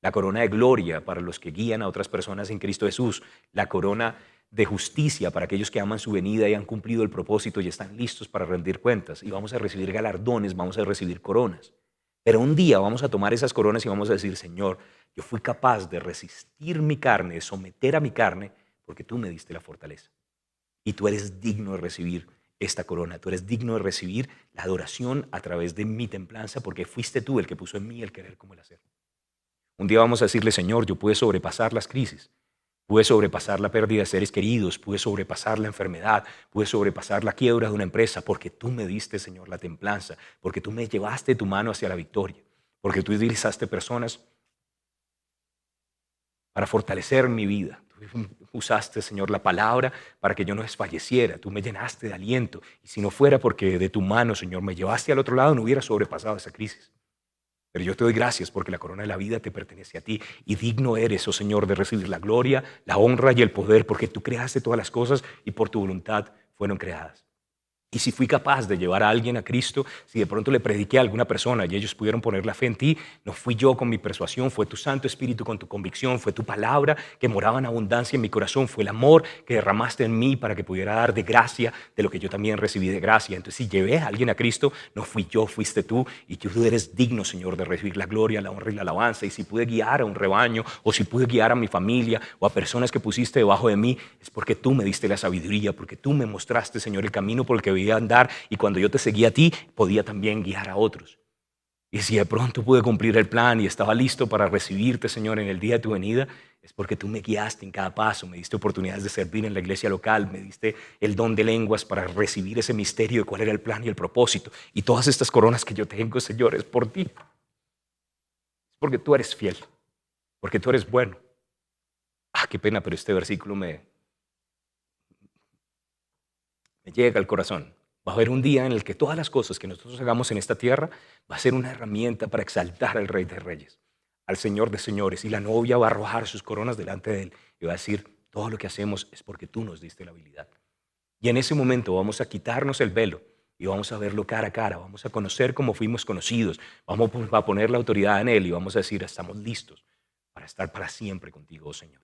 la corona de gloria para los que guían a otras personas en Cristo Jesús, la corona de justicia para aquellos que aman su venida y han cumplido el propósito y están listos para rendir cuentas. Y vamos a recibir galardones, vamos a recibir coronas. Pero un día vamos a tomar esas coronas y vamos a decir, Señor, yo fui capaz de resistir mi carne, de someter a mi carne, porque tú me diste la fortaleza. Y tú eres digno de recibir esta corona, tú eres digno de recibir la adoración a través de mi templanza, porque fuiste tú el que puso en mí el querer como el hacer. Un día vamos a decirle, Señor, yo pude sobrepasar las crisis, pude sobrepasar la pérdida de seres queridos, pude sobrepasar la enfermedad, pude sobrepasar la quiebra de una empresa, porque tú me diste, Señor, la templanza, porque tú me llevaste tu mano hacia la victoria, porque tú utilizaste personas para fortalecer mi vida. Tú usaste, Señor, la palabra para que yo no desfalleciera. Tú me llenaste de aliento. Y si no fuera porque de tu mano, Señor, me llevaste al otro lado, no hubiera sobrepasado esa crisis. Pero yo te doy gracias porque la corona de la vida te pertenece a ti y digno eres, oh Señor, de recibir la gloria, la honra y el poder, porque tú creaste todas las cosas y por tu voluntad fueron creadas. Y si fui capaz de llevar a alguien a Cristo, si de pronto le prediqué a alguna persona y ellos pudieron poner la fe en ti, no fui yo con mi persuasión, fue tu Santo Espíritu con tu convicción, fue tu palabra que moraba en abundancia en mi corazón, fue el amor que derramaste en mí para que pudiera dar de gracia de lo que yo también recibí de gracia. Entonces, si llevé a alguien a Cristo, no fui yo, fuiste tú, y tú eres digno, Señor, de recibir la gloria, la honra y la alabanza. Y si pude guiar a un rebaño, o si pude guiar a mi familia, o a personas que pusiste debajo de mí, es porque tú me diste la sabiduría, porque tú me mostraste, Señor, el camino por el que debía andar, y cuando yo te seguía a ti, podía también guiar a otros. Y si de pronto pude cumplir el plan y estaba listo para recibirte, Señor, en el día de tu venida, es porque tú me guiaste en cada paso, me diste oportunidades de servir en la iglesia local, me diste el don de lenguas para recibir ese misterio de cuál era el plan y el propósito. Y todas estas coronas que yo tengo, Señor, es por ti. Es porque tú eres fiel, porque tú eres bueno. Qué pena, pero este versículo me llega al corazón. Va a haber un día en el que todas las cosas que nosotros hagamos en esta tierra va a ser una herramienta para exaltar al Rey de Reyes, al Señor de Señores, y la novia va a arrojar sus coronas delante de él y va a decir, todo lo que hacemos es porque tú nos diste la habilidad. Y en ese momento vamos a quitarnos el velo y vamos a verlo cara a cara, vamos a conocer cómo fuimos conocidos, vamos a poner la autoridad en él y vamos a decir, estamos listos para estar para siempre contigo, oh Señor.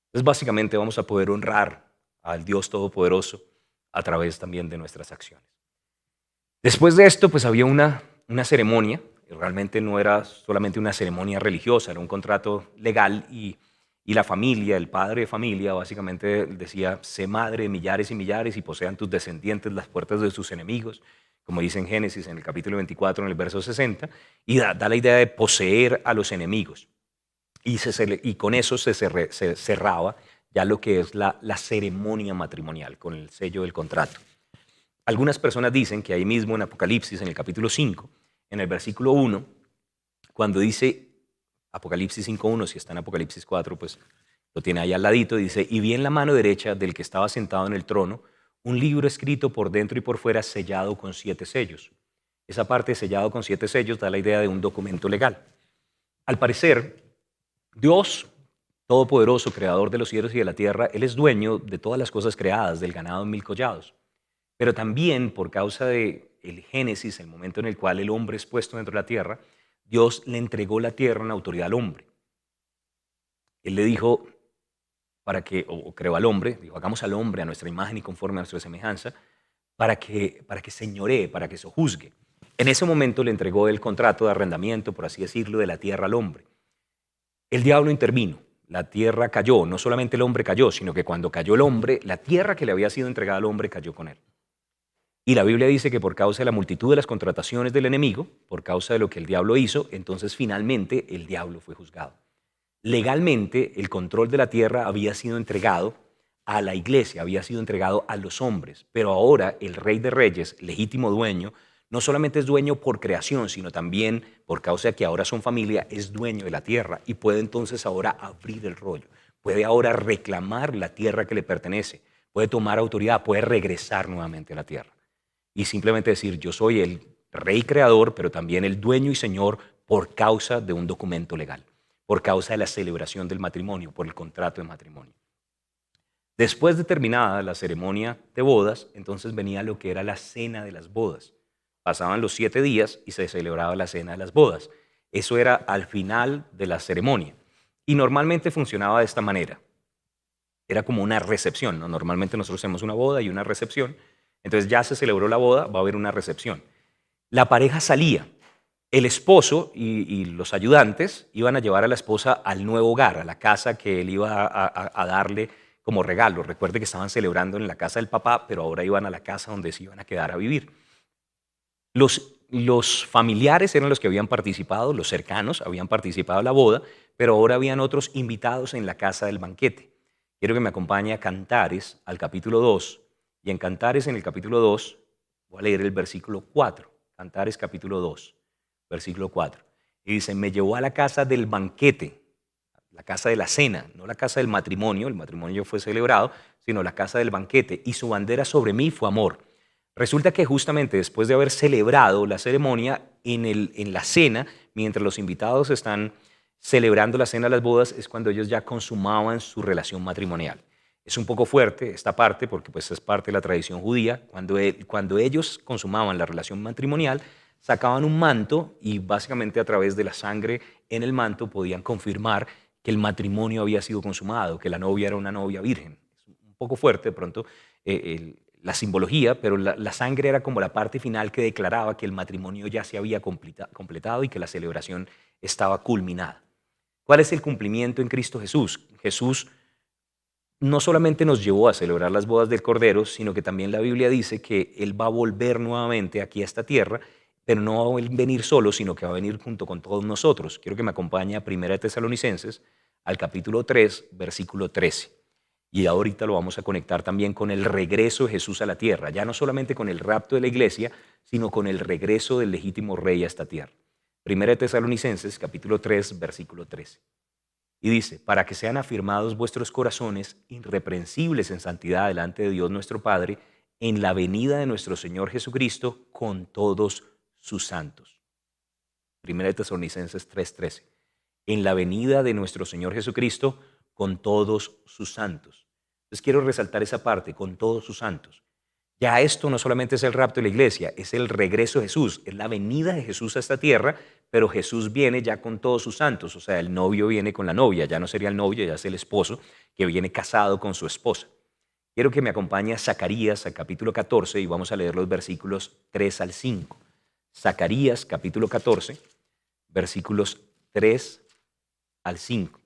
Entonces básicamente vamos a poder honrar al Dios Todopoderoso a través también de nuestras acciones. Después de esto, pues había una ceremonia, y realmente no era solamente una ceremonia religiosa, era un contrato legal y la familia, el padre de familia, básicamente decía, sé madre de millares y millares y posean tus descendientes las puertas de sus enemigos, como dice en Génesis en el capítulo 24, en el verso 60, y da la idea de poseer a los enemigos. Y con eso se cerraba ya lo que es la ceremonia matrimonial, con el sello del contrato. Algunas personas dicen que ahí mismo en Apocalipsis, en el capítulo 5, en el versículo 1, cuando dice Apocalipsis 5.1, si está en Apocalipsis 4, pues lo tiene ahí al ladito, dice, y vi en la mano derecha del que estaba sentado en el trono un libro escrito por dentro y por fuera sellado con 7 sellos. Esa parte sellado con 7 sellos da la idea de un documento legal. Al parecer, Dios Todopoderoso, creador de los cielos y de la tierra, Él es dueño de todas las cosas creadas, del ganado en 1000 collados. Pero también por causa del Génesis, el momento en el cual el hombre es puesto dentro de la tierra, Dios le entregó la tierra en autoridad al hombre. Él le dijo, o creó al hombre, dijo, hagamos al hombre a nuestra imagen y conforme a nuestra semejanza, para que señoree, para que sojuzgue. En ese momento le entregó el contrato de arrendamiento, por así decirlo, de la tierra al hombre. El diablo intervino. La tierra cayó, no solamente el hombre cayó, sino que cuando cayó el hombre, la tierra que le había sido entregada al hombre cayó con él. Y la Biblia dice que por causa de la multitud de las contrataciones del enemigo, por causa de lo que el diablo hizo, entonces finalmente el diablo fue juzgado. Legalmente, el control de la tierra había sido entregado a la iglesia, había sido entregado a los hombres, pero ahora el Rey de Reyes, legítimo dueño, no solamente es dueño por creación, sino también por causa de que ahora son familia, es dueño de la tierra y puede entonces ahora abrir el rollo, puede ahora reclamar la tierra que le pertenece, puede tomar autoridad, puede regresar nuevamente a la tierra y simplemente decir, yo soy el Rey creador, pero también el dueño y señor por causa de un documento legal, por causa de la celebración del matrimonio, por el contrato de matrimonio. Después de terminada la ceremonia de bodas, entonces venía lo que era la cena de las bodas. Pasaban los 7 días y se celebraba la cena de las bodas. Eso era al final de la ceremonia. Y normalmente funcionaba de esta manera. Era como una recepción, ¿no? Normalmente nosotros hacemos una boda y una recepción. Entonces ya se celebró la boda, va a haber una recepción. La pareja salía. El esposo y los ayudantes iban a llevar a la esposa al nuevo hogar, a la casa que él iba a darle como regalo. Recuerde que estaban celebrando en la casa del papá, pero ahora iban a la casa donde se iban a quedar a vivir. Los familiares eran los que habían participado, los cercanos habían participado en la boda, pero ahora habían otros invitados en la casa del banquete. Quiero que me acompañe a Cantares, al capítulo 2, y en Cantares, en el capítulo 2, voy a leer el versículo 4. Cantares capítulo 2, versículo 4. Y dice, me llevó a la casa del banquete, la casa de la cena, no la casa del matrimonio, el matrimonio fue celebrado, sino la casa del banquete, y su bandera sobre mí fue amor. Resulta que justamente después de haber celebrado la ceremonia, en la cena, mientras los invitados están celebrando la cena de las bodas, es cuando ellos ya consumaban su relación matrimonial. Es un poco fuerte esta parte porque pues, es parte de la tradición judía. Cuando ellos consumaban la relación matrimonial, sacaban un manto y básicamente a través de la sangre en el manto podían confirmar que el matrimonio había sido consumado, que la novia era una novia virgen. Es un poco fuerte de pronto la simbología, pero la sangre era como la parte final que declaraba que el matrimonio ya se había completado y que la celebración estaba culminada. ¿Cuál es el cumplimiento en Cristo Jesús? Jesús no solamente nos llevó a celebrar las bodas del Cordero, sino que también la Biblia dice que Él va a volver nuevamente aquí a esta tierra, pero no va a venir solo, sino que va a venir junto con todos nosotros. Quiero que me acompañe a 1 de Tesalonicenses, al capítulo 3, versículo 13. Y ahorita lo vamos a conectar también con el regreso de Jesús a la tierra, ya no solamente con el rapto de la iglesia, sino con el regreso del legítimo rey a esta tierra. 1 de Tesalonicenses, capítulo 3, versículo 13. Y dice, para que sean afirmados vuestros corazones irreprensibles en santidad delante de Dios nuestro Padre, en la venida de nuestro Señor Jesucristo con todos sus santos. 1 de Tesalonicenses 3:13. En la venida de nuestro Señor Jesucristo con todos sus santos. Entonces quiero resaltar esa parte, con todos sus santos. Ya esto no solamente es el rapto de la iglesia, es el regreso de Jesús, es la venida de Jesús a esta tierra, pero Jesús viene ya con todos sus santos, o sea, el novio viene con la novia, ya no sería el novio, ya es el esposo que viene casado con su esposa. Quiero que me acompañe a Zacarías, al capítulo 14, y vamos a leer los versículos 3 al 5. Zacarías, capítulo 14, versículos 3 al 5.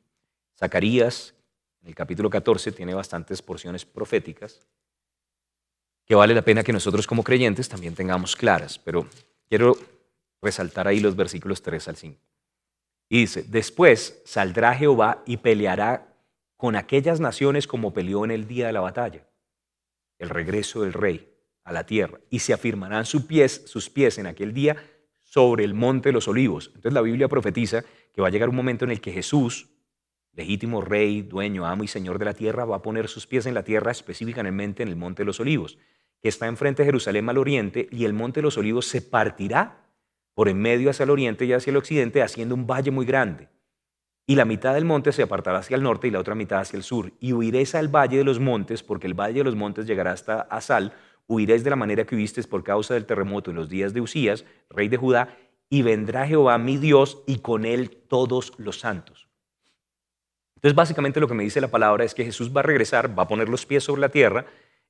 Zacarías, en el capítulo 14, tiene bastantes porciones proféticas que vale la pena que nosotros como creyentes también tengamos claras, pero quiero resaltar ahí los versículos 3 al 5. Y dice, después saldrá Jehová y peleará con aquellas naciones como peleó en el día de la batalla, el regreso del rey a la tierra, y se afirmarán sus pies en aquel día sobre el monte de los olivos. Entonces la Biblia profetiza que va a llegar un momento en el que Jesús, legítimo rey, dueño, amo y señor de la tierra, va a poner sus pies en la tierra, específicamente en el monte de los olivos, que está enfrente de Jerusalén al oriente, y el monte de los olivos se partirá por en medio hacia el oriente y hacia el occidente, haciendo un valle muy grande. Y la mitad del monte se apartará hacia el norte y la otra mitad hacia el sur. Y huiréis al valle de los montes, porque el valle de los montes llegará hasta Asal. Huiréis de la manera que huisteis por causa del terremoto en los días de Usías, rey de Judá, y vendrá Jehová mi Dios y con él todos los santos. Entonces básicamente lo que me dice la palabra es que Jesús va a regresar, va a poner los pies sobre la tierra,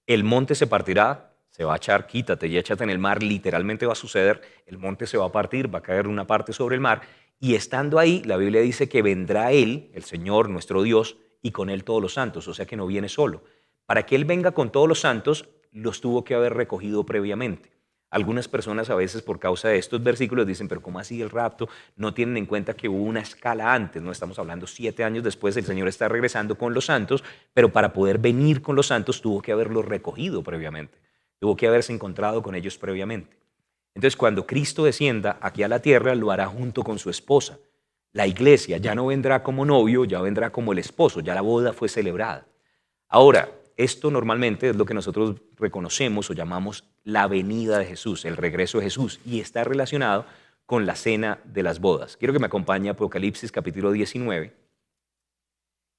el monte se partirá, se va a echar, quítate y échate en el mar, literalmente va a suceder, el monte se va a partir, va a caer una parte sobre el mar, y estando ahí, la Biblia dice que vendrá Él, el Señor, nuestro Dios, y con Él todos los santos, o sea que no viene solo. Para que Él venga con todos los santos, los tuvo que haber recogido previamente. Algunas personas a veces por causa de estos versículos dicen, pero ¿cómo así el rapto? No tienen en cuenta que hubo una escala antes, no estamos hablando 7 años después, el Señor está regresando con los santos, pero para poder venir con los santos tuvo que haberlos recogido previamente, tuvo que haberse encontrado con ellos previamente. Entonces cuando Cristo descienda aquí a la tierra, lo hará junto con su esposa. La iglesia ya no vendrá como novio, ya vendrá como el esposo, ya la boda fue celebrada. Ahora, esto normalmente es lo que nosotros reconocemos o llamamos la venida de Jesús, el regreso de Jesús, y está relacionado con la cena de las bodas. Quiero que me acompañe a Apocalipsis capítulo 19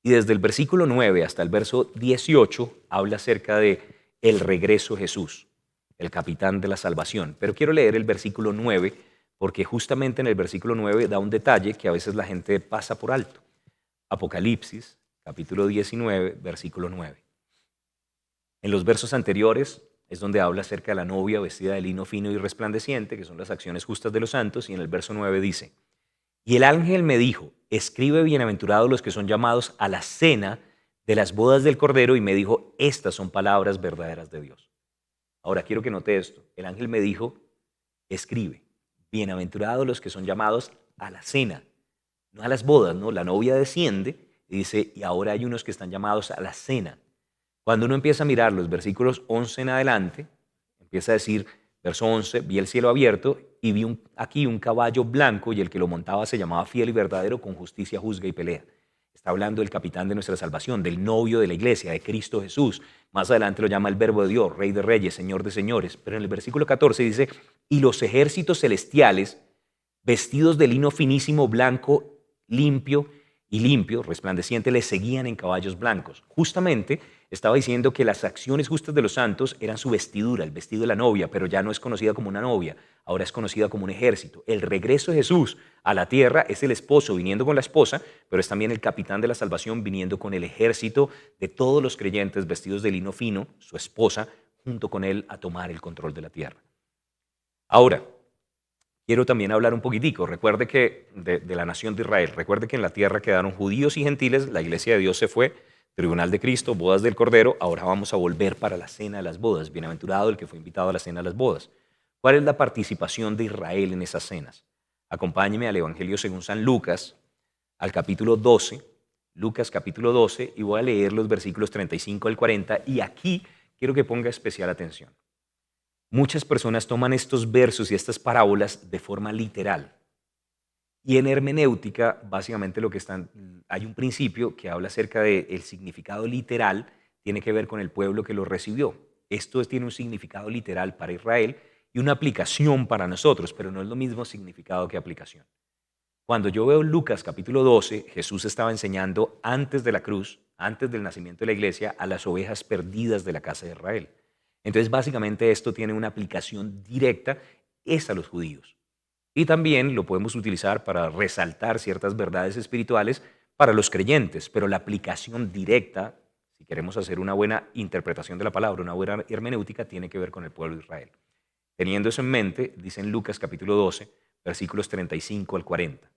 Y desde el versículo 9 hasta el verso 18 habla acerca de el regreso de Jesús, el capitán de la salvación. Pero quiero leer el versículo 9 porque justamente en el versículo 9 da un detalle que a veces la gente pasa por alto. Apocalipsis, capítulo 19, versículo 9. En los versos anteriores es donde habla acerca de la novia vestida de lino fino y resplandeciente, que son las acciones justas de los santos, y en el verso 9 dice: y el ángel me dijo, escribe bienaventurados los que son llamados a la cena de las bodas del Cordero, y me dijo, estas son palabras verdaderas de Dios. Ahora quiero que note esto, el ángel me dijo, escribe, bienaventurados los que son llamados a la cena, no a las bodas, ¿no? La novia desciende y dice, y ahora hay unos que están llamados a la cena. Cuando uno empieza a mirar los versículos 11 en adelante, empieza a decir, verso 11, vi el cielo abierto y vi aquí un caballo blanco y el que lo montaba se llamaba Fiel y Verdadero, con justicia juzga y pelea. Está hablando del capitán de nuestra salvación, del novio de la iglesia, de Cristo Jesús. Más adelante lo llama el Verbo de Dios, Rey de Reyes, Señor de Señores. Pero en el versículo 14 dice, y los ejércitos celestiales, vestidos de lino finísimo, blanco, limpio, resplandeciente, le seguían en caballos blancos. Justamente estaba diciendo que las acciones justas de los santos eran su vestidura, el vestido de la novia, pero ya no es conocida como una novia, ahora es conocida como un ejército. El regreso de Jesús a la tierra es el esposo viniendo con la esposa, pero es también el capitán de la salvación viniendo con el ejército de todos los creyentes vestidos de lino fino, su esposa, junto con él a tomar el control de la tierra. Ahora, quiero también hablar un poquitico. Recuerde que de la nación de Israel, recuerde que en la tierra quedaron judíos y gentiles, la iglesia de Dios se fue, tribunal de Cristo, bodas del Cordero, ahora vamos a volver para la cena de las bodas. Bienaventurado el que fue invitado a la cena de las bodas. ¿Cuál es la participación de Israel en esas cenas? Acompáñeme al Evangelio según San Lucas, al capítulo 12, Lucas capítulo 12, y voy a leer los versículos 35 al 40, y aquí quiero que ponga especial atención. Muchas personas toman estos versos y estas parábolas de forma literal. Y en hermenéutica, básicamente hay un principio que habla acerca del significado literal, tiene que ver con el pueblo que lo recibió. Esto tiene un significado literal para Israel y una aplicación para nosotros, pero no es lo mismo significado que aplicación. Cuando yo veo Lucas capítulo 12, Jesús estaba enseñando antes de la cruz, antes del nacimiento de la iglesia, a las ovejas perdidas de la casa de Israel. Entonces, básicamente esto tiene una aplicación directa, es a los judíos. Y también lo podemos utilizar para resaltar ciertas verdades espirituales para los creyentes, pero la aplicación directa, si queremos hacer una buena interpretación de la palabra, una buena hermenéutica, tiene que ver con el pueblo de Israel. Teniendo eso en mente, dice en Lucas capítulo 12, versículos 35 al 40.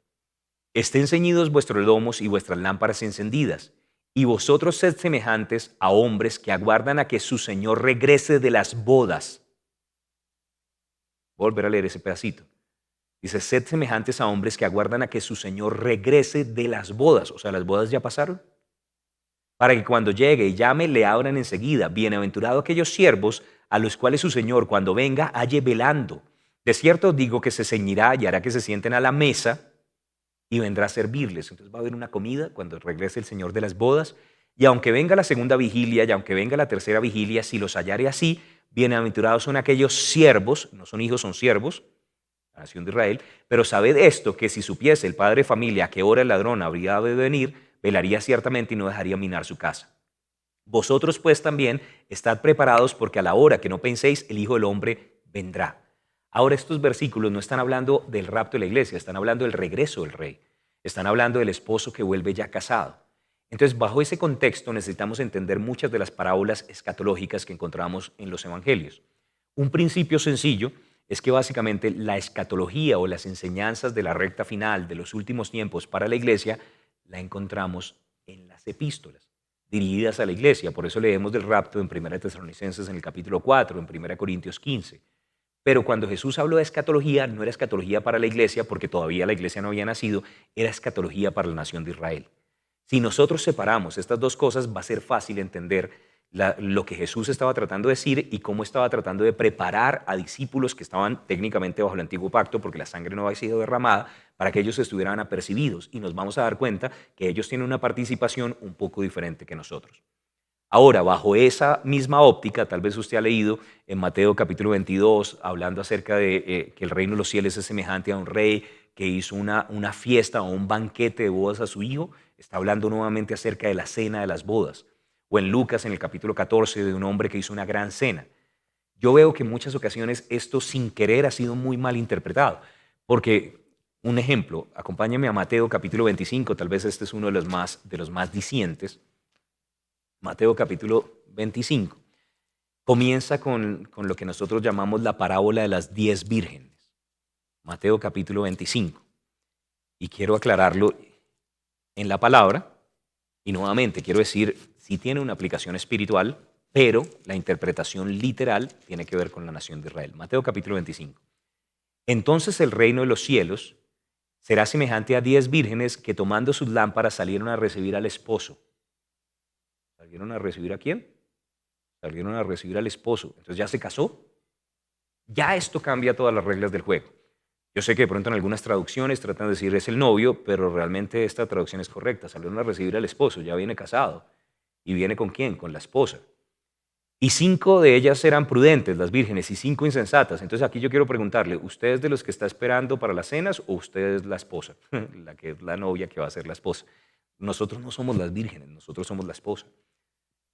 Estén ceñidos vuestros lomos y vuestras lámparas encendidas, y vosotros sed semejantes a hombres que aguardan a que su Señor regrese de las bodas. Voy a volver a leer ese pedacito. Dice, sed semejantes a hombres que aguardan a que su Señor regrese de las bodas. O sea, ¿las bodas ya pasaron? Para que cuando llegue y llame, le abran enseguida. Bienaventurado aquellos siervos a los cuales su Señor, cuando venga, halle velando. De cierto digo que se ceñirá y hará que se sienten a la mesa y vendrá a servirles. Entonces va a haber una comida cuando regrese el Señor de las bodas. Y aunque venga la segunda vigilia y aunque venga la tercera vigilia, si los hallare así, bienaventurados son aquellos siervos, no son hijos, son siervos, la nación de Israel, pero sabed esto, que si supiese el padre de familia a qué hora el ladrón habría de venir, velaría ciertamente y no dejaría minar su casa. Vosotros pues también estad preparados, porque a la hora que no penséis, el Hijo del Hombre vendrá. Ahora estos versículos no están hablando del rapto de la iglesia, están hablando del regreso del rey, están hablando del esposo que vuelve ya casado. Entonces, bajo ese contexto necesitamos entender muchas de las parábolas escatológicas que encontramos en los evangelios. Un principio sencillo es que básicamente la escatología o las enseñanzas de la recta final de los últimos tiempos para la iglesia la encontramos en las epístolas dirigidas a la iglesia. Por eso leemos del rapto en 1 Tesalonicenses en el capítulo 4, en 1 Corintios 15. Pero cuando Jesús habló de escatología, no era escatología para la iglesia porque todavía la iglesia no había nacido, era escatología para la nación de Israel. Si nosotros separamos estas dos cosas, va a ser fácil entender lo que Jesús estaba tratando de decir y cómo estaba tratando de preparar a discípulos que estaban técnicamente bajo el antiguo pacto porque la sangre no había sido derramada para que ellos estuvieran apercibidos, y nos vamos a dar cuenta que ellos tienen una participación un poco diferente que nosotros. Ahora, bajo esa misma óptica, tal vez usted ha leído en Mateo capítulo 22 hablando acerca de que el reino de los cielos es semejante a un rey que hizo una fiesta o un banquete de bodas a su hijo, está hablando nuevamente acerca de la cena de las bodas. O en Lucas, en el capítulo 14, de un hombre que hizo una gran cena. Yo veo que en muchas ocasiones esto sin querer ha sido muy mal interpretado, porque un ejemplo, acompáñame a Mateo capítulo 25, tal vez este es uno de los más dicientes. Mateo capítulo 25 comienza con lo que nosotros llamamos la parábola de las 10 vírgenes. Mateo capítulo 25. Y quiero aclararlo en la palabra, y nuevamente quiero decir, sí tiene una aplicación espiritual, pero la interpretación literal tiene que ver con la nación de Israel. Mateo capítulo 25. Entonces el reino de los cielos será semejante a 10 vírgenes que tomando sus lámparas salieron a recibir al esposo. ¿Salieron a recibir a quién? Salieron a recibir al esposo. Entonces ya se casó. Ya esto cambia todas las reglas del juego. Yo sé que de pronto en algunas traducciones tratan de decir es el novio, pero realmente esta traducción es correcta. Salieron a recibir al esposo, ya viene casado. ¿Y viene con quién? Con la esposa. Y 5 de ellas eran prudentes, las vírgenes, y 5 insensatas. Entonces aquí yo quiero preguntarle, ¿usted es de los que está esperando para las cenas o usted es la esposa? La que es la novia que va a ser la esposa. Nosotros no somos las vírgenes, nosotros somos la esposa.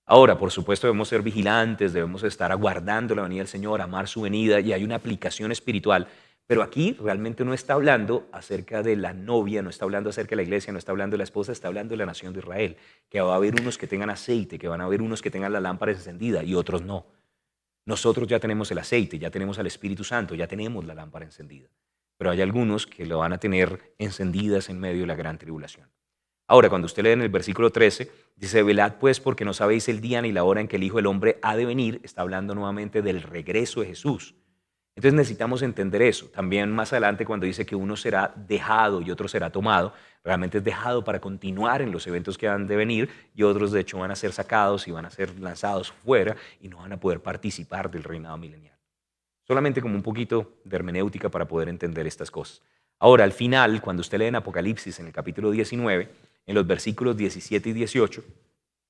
Ahora, por supuesto, debemos ser vigilantes, debemos estar aguardando la venida del Señor, amar su venida, y hay una aplicación espiritual. Pero aquí realmente no está hablando acerca de la novia, no está hablando acerca de la iglesia, no está hablando de la esposa, está hablando de la nación de Israel, que va a haber unos que tengan aceite, que van a haber unos que tengan la lámpara encendida y otros no. Nosotros ya tenemos el aceite, ya tenemos al Espíritu Santo, ya tenemos la lámpara encendida. Pero hay algunos que lo van a tener encendidas en medio de la gran tribulación. Ahora, cuando usted lee en el versículo 13, dice, velad pues porque no sabéis el día ni la hora en que el Hijo del Hombre ha de venir. Está hablando nuevamente del regreso de Jesús. Entonces necesitamos entender eso. También más adelante cuando dice que uno será dejado y otro será tomado, realmente es dejado para continuar en los eventos que han de venir y otros de hecho van a ser sacados y van a ser lanzados fuera y no van a poder participar del reinado milenial. Solamente como un poquito de hermenéutica para poder entender estas cosas. Ahora, al final, cuando usted lee en Apocalipsis, en el capítulo 19, en los versículos 17 y 18,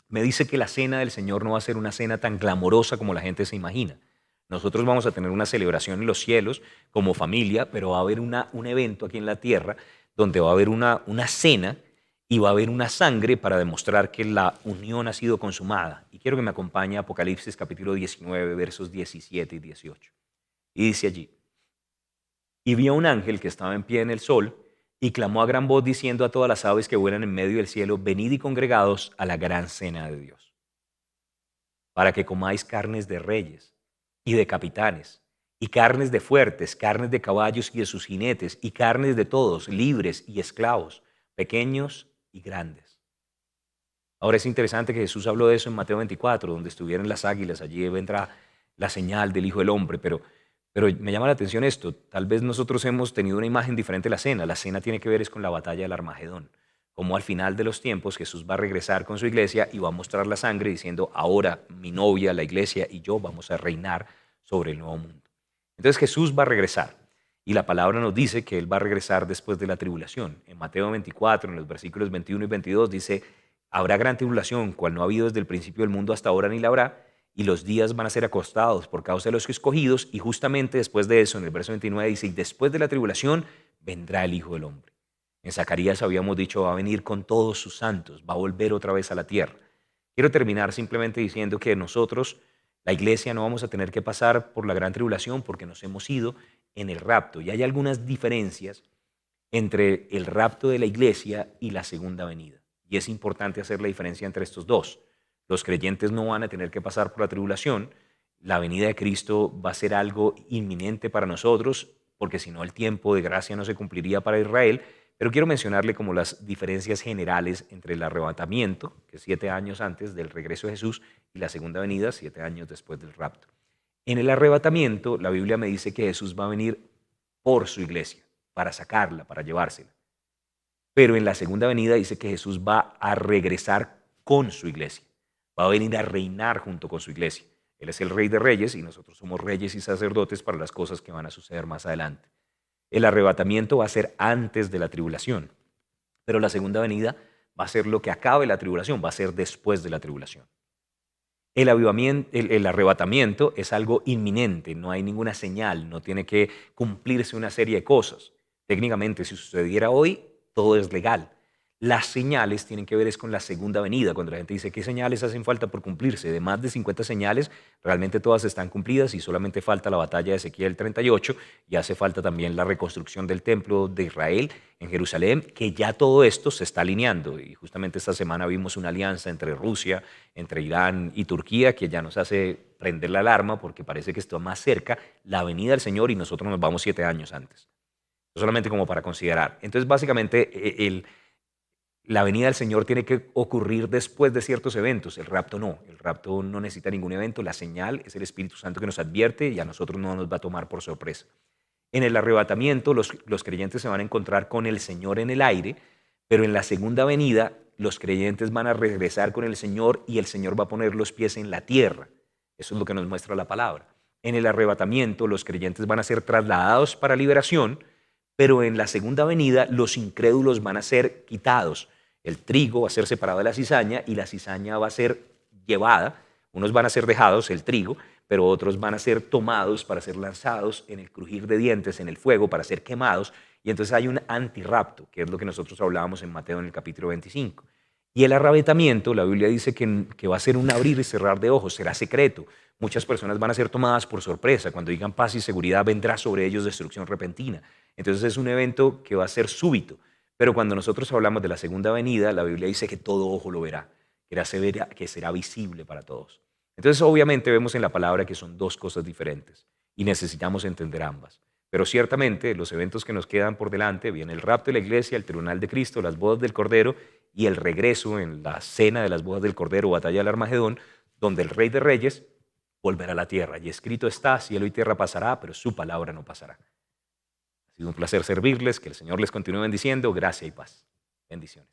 me dice que la cena del Señor no va a ser una cena tan glamorosa como la gente se imagina. Nosotros vamos a tener una celebración en los cielos como familia, pero va a haber un evento aquí en la tierra donde va a haber una cena y va a haber una sangre para demostrar que la unión ha sido consumada. Y quiero que me acompañe a Apocalipsis capítulo 19, versos 17 y 18. Y dice allí, y vi a un ángel que estaba en pie en el sol y clamó a gran voz diciendo a todas las aves que vuelan en medio del cielo, venid y congregados a la gran cena de Dios, para que comáis carnes de reyes y de capitanes, y carnes de fuertes, carnes de caballos y de sus jinetes, y carnes de todos, libres y esclavos, pequeños y grandes. Ahora es interesante que Jesús habló de eso en Mateo 24, donde estuvieron las águilas, allí vendrá la señal del Hijo del Hombre, pero me llama la atención esto, tal vez nosotros hemos tenido una imagen diferente de la cena tiene que ver es con la batalla del Armagedón, como al final de los tiempos Jesús va a regresar con su iglesia y va a mostrar la sangre diciendo, ahora mi novia, la iglesia y yo vamos a reinar sobre el nuevo mundo. Entonces Jesús va a regresar y la palabra nos dice que Él va a regresar después de la tribulación. En Mateo 24, en los versículos 21 y 22 dice, habrá gran tribulación, cual no ha habido desde el principio del mundo hasta ahora ni la habrá, y los días van a ser acostados por causa de los escogidos, y justamente después de eso, en el verso 29 dice, y después de la tribulación vendrá el Hijo del Hombre. En Zacarías habíamos dicho, va a venir con todos sus santos, va a volver otra vez a la tierra. Quiero terminar simplemente diciendo que nosotros, la iglesia, no vamos a tener que pasar por la gran tribulación porque nos hemos ido en el rapto. Y hay algunas diferencias entre el rapto de la iglesia y la segunda venida. Y es importante hacer la diferencia entre estos dos. Los creyentes no van a tener que pasar por la tribulación. La venida de Cristo va a ser algo inminente para nosotros, porque si no el tiempo de gracia no se cumpliría para Israel. Pero quiero mencionarle como las diferencias generales entre el arrebatamiento, que es 7 años antes del regreso de Jesús, y la segunda venida, 7 años después del rapto. En el arrebatamiento, la Biblia me dice que Jesús va a venir por su iglesia, para sacarla, para llevársela. Pero en la segunda venida dice que Jesús va a regresar con su iglesia. Va a venir a reinar junto con su iglesia. Él es el Rey de Reyes y nosotros somos reyes y sacerdotes para las cosas que van a suceder más adelante. El arrebatamiento va a ser antes de la tribulación, pero la segunda venida va a ser lo que acabe la tribulación, va a ser después de la tribulación. El arrebatamiento es algo inminente, no hay ninguna señal, no tiene que cumplirse una serie de cosas. Técnicamente, si sucediera hoy, todo es legal. Las señales tienen que ver es con la segunda venida. Cuando la gente dice qué señales hacen falta por cumplirse, de más de 50 señales, realmente todas están cumplidas y solamente falta la batalla de Ezequiel 38 y hace falta también la reconstrucción del templo de Israel en Jerusalén, que ya todo esto se está alineando. Y justamente esta semana vimos una alianza entre Rusia, entre Irán y Turquía, que ya nos hace prender la alarma porque parece que está más cerca la venida del Señor y nosotros nos vamos 7 años antes. Solamente como para considerar. Entonces, básicamente, la venida del Señor tiene que ocurrir después de ciertos eventos. El rapto no. El rapto no necesita ningún evento. La señal es el Espíritu Santo que nos advierte y a nosotros no nos va a tomar por sorpresa. En el arrebatamiento, los creyentes se van a encontrar con el Señor en el aire, pero en la segunda venida, los creyentes van a regresar con el Señor y el Señor va a poner los pies en la tierra. Eso es lo que nos muestra la palabra. En el arrebatamiento, los creyentes van a ser trasladados para liberación, pero en la segunda venida los incrédulos van a ser quitados. El trigo va a ser separado de la cizaña y la cizaña va a ser llevada. Unos van a ser dejados, el trigo, pero otros van a ser tomados para ser lanzados en el crujir de dientes, en el fuego, para ser quemados. Y entonces hay un antirrapto, que es lo que nosotros hablábamos en Mateo en el capítulo 25. Y el arrebatamiento, la Biblia dice que va a ser un abrir y cerrar de ojos, será secreto. Muchas personas van a ser tomadas por sorpresa. Cuando digan paz y seguridad, vendrá sobre ellos destrucción repentina. Entonces es un evento que va a ser súbito. Pero cuando nosotros hablamos de la segunda venida, la Biblia dice que todo ojo lo verá, que será visible para todos. Entonces obviamente vemos en la palabra que son dos cosas diferentes y necesitamos entender ambas. Pero ciertamente los eventos que nos quedan por delante, viene el rapto de la iglesia, el tribunal de Cristo, las bodas del Cordero y el regreso en la cena de las bodas del Cordero, batalla del Armagedón, donde el Rey de Reyes volverá a la tierra. Y escrito está, cielo y tierra pasará, pero su palabra no pasará. Ha sido un placer servirles, que el Señor les continúe bendiciendo, gracia y paz. Bendiciones.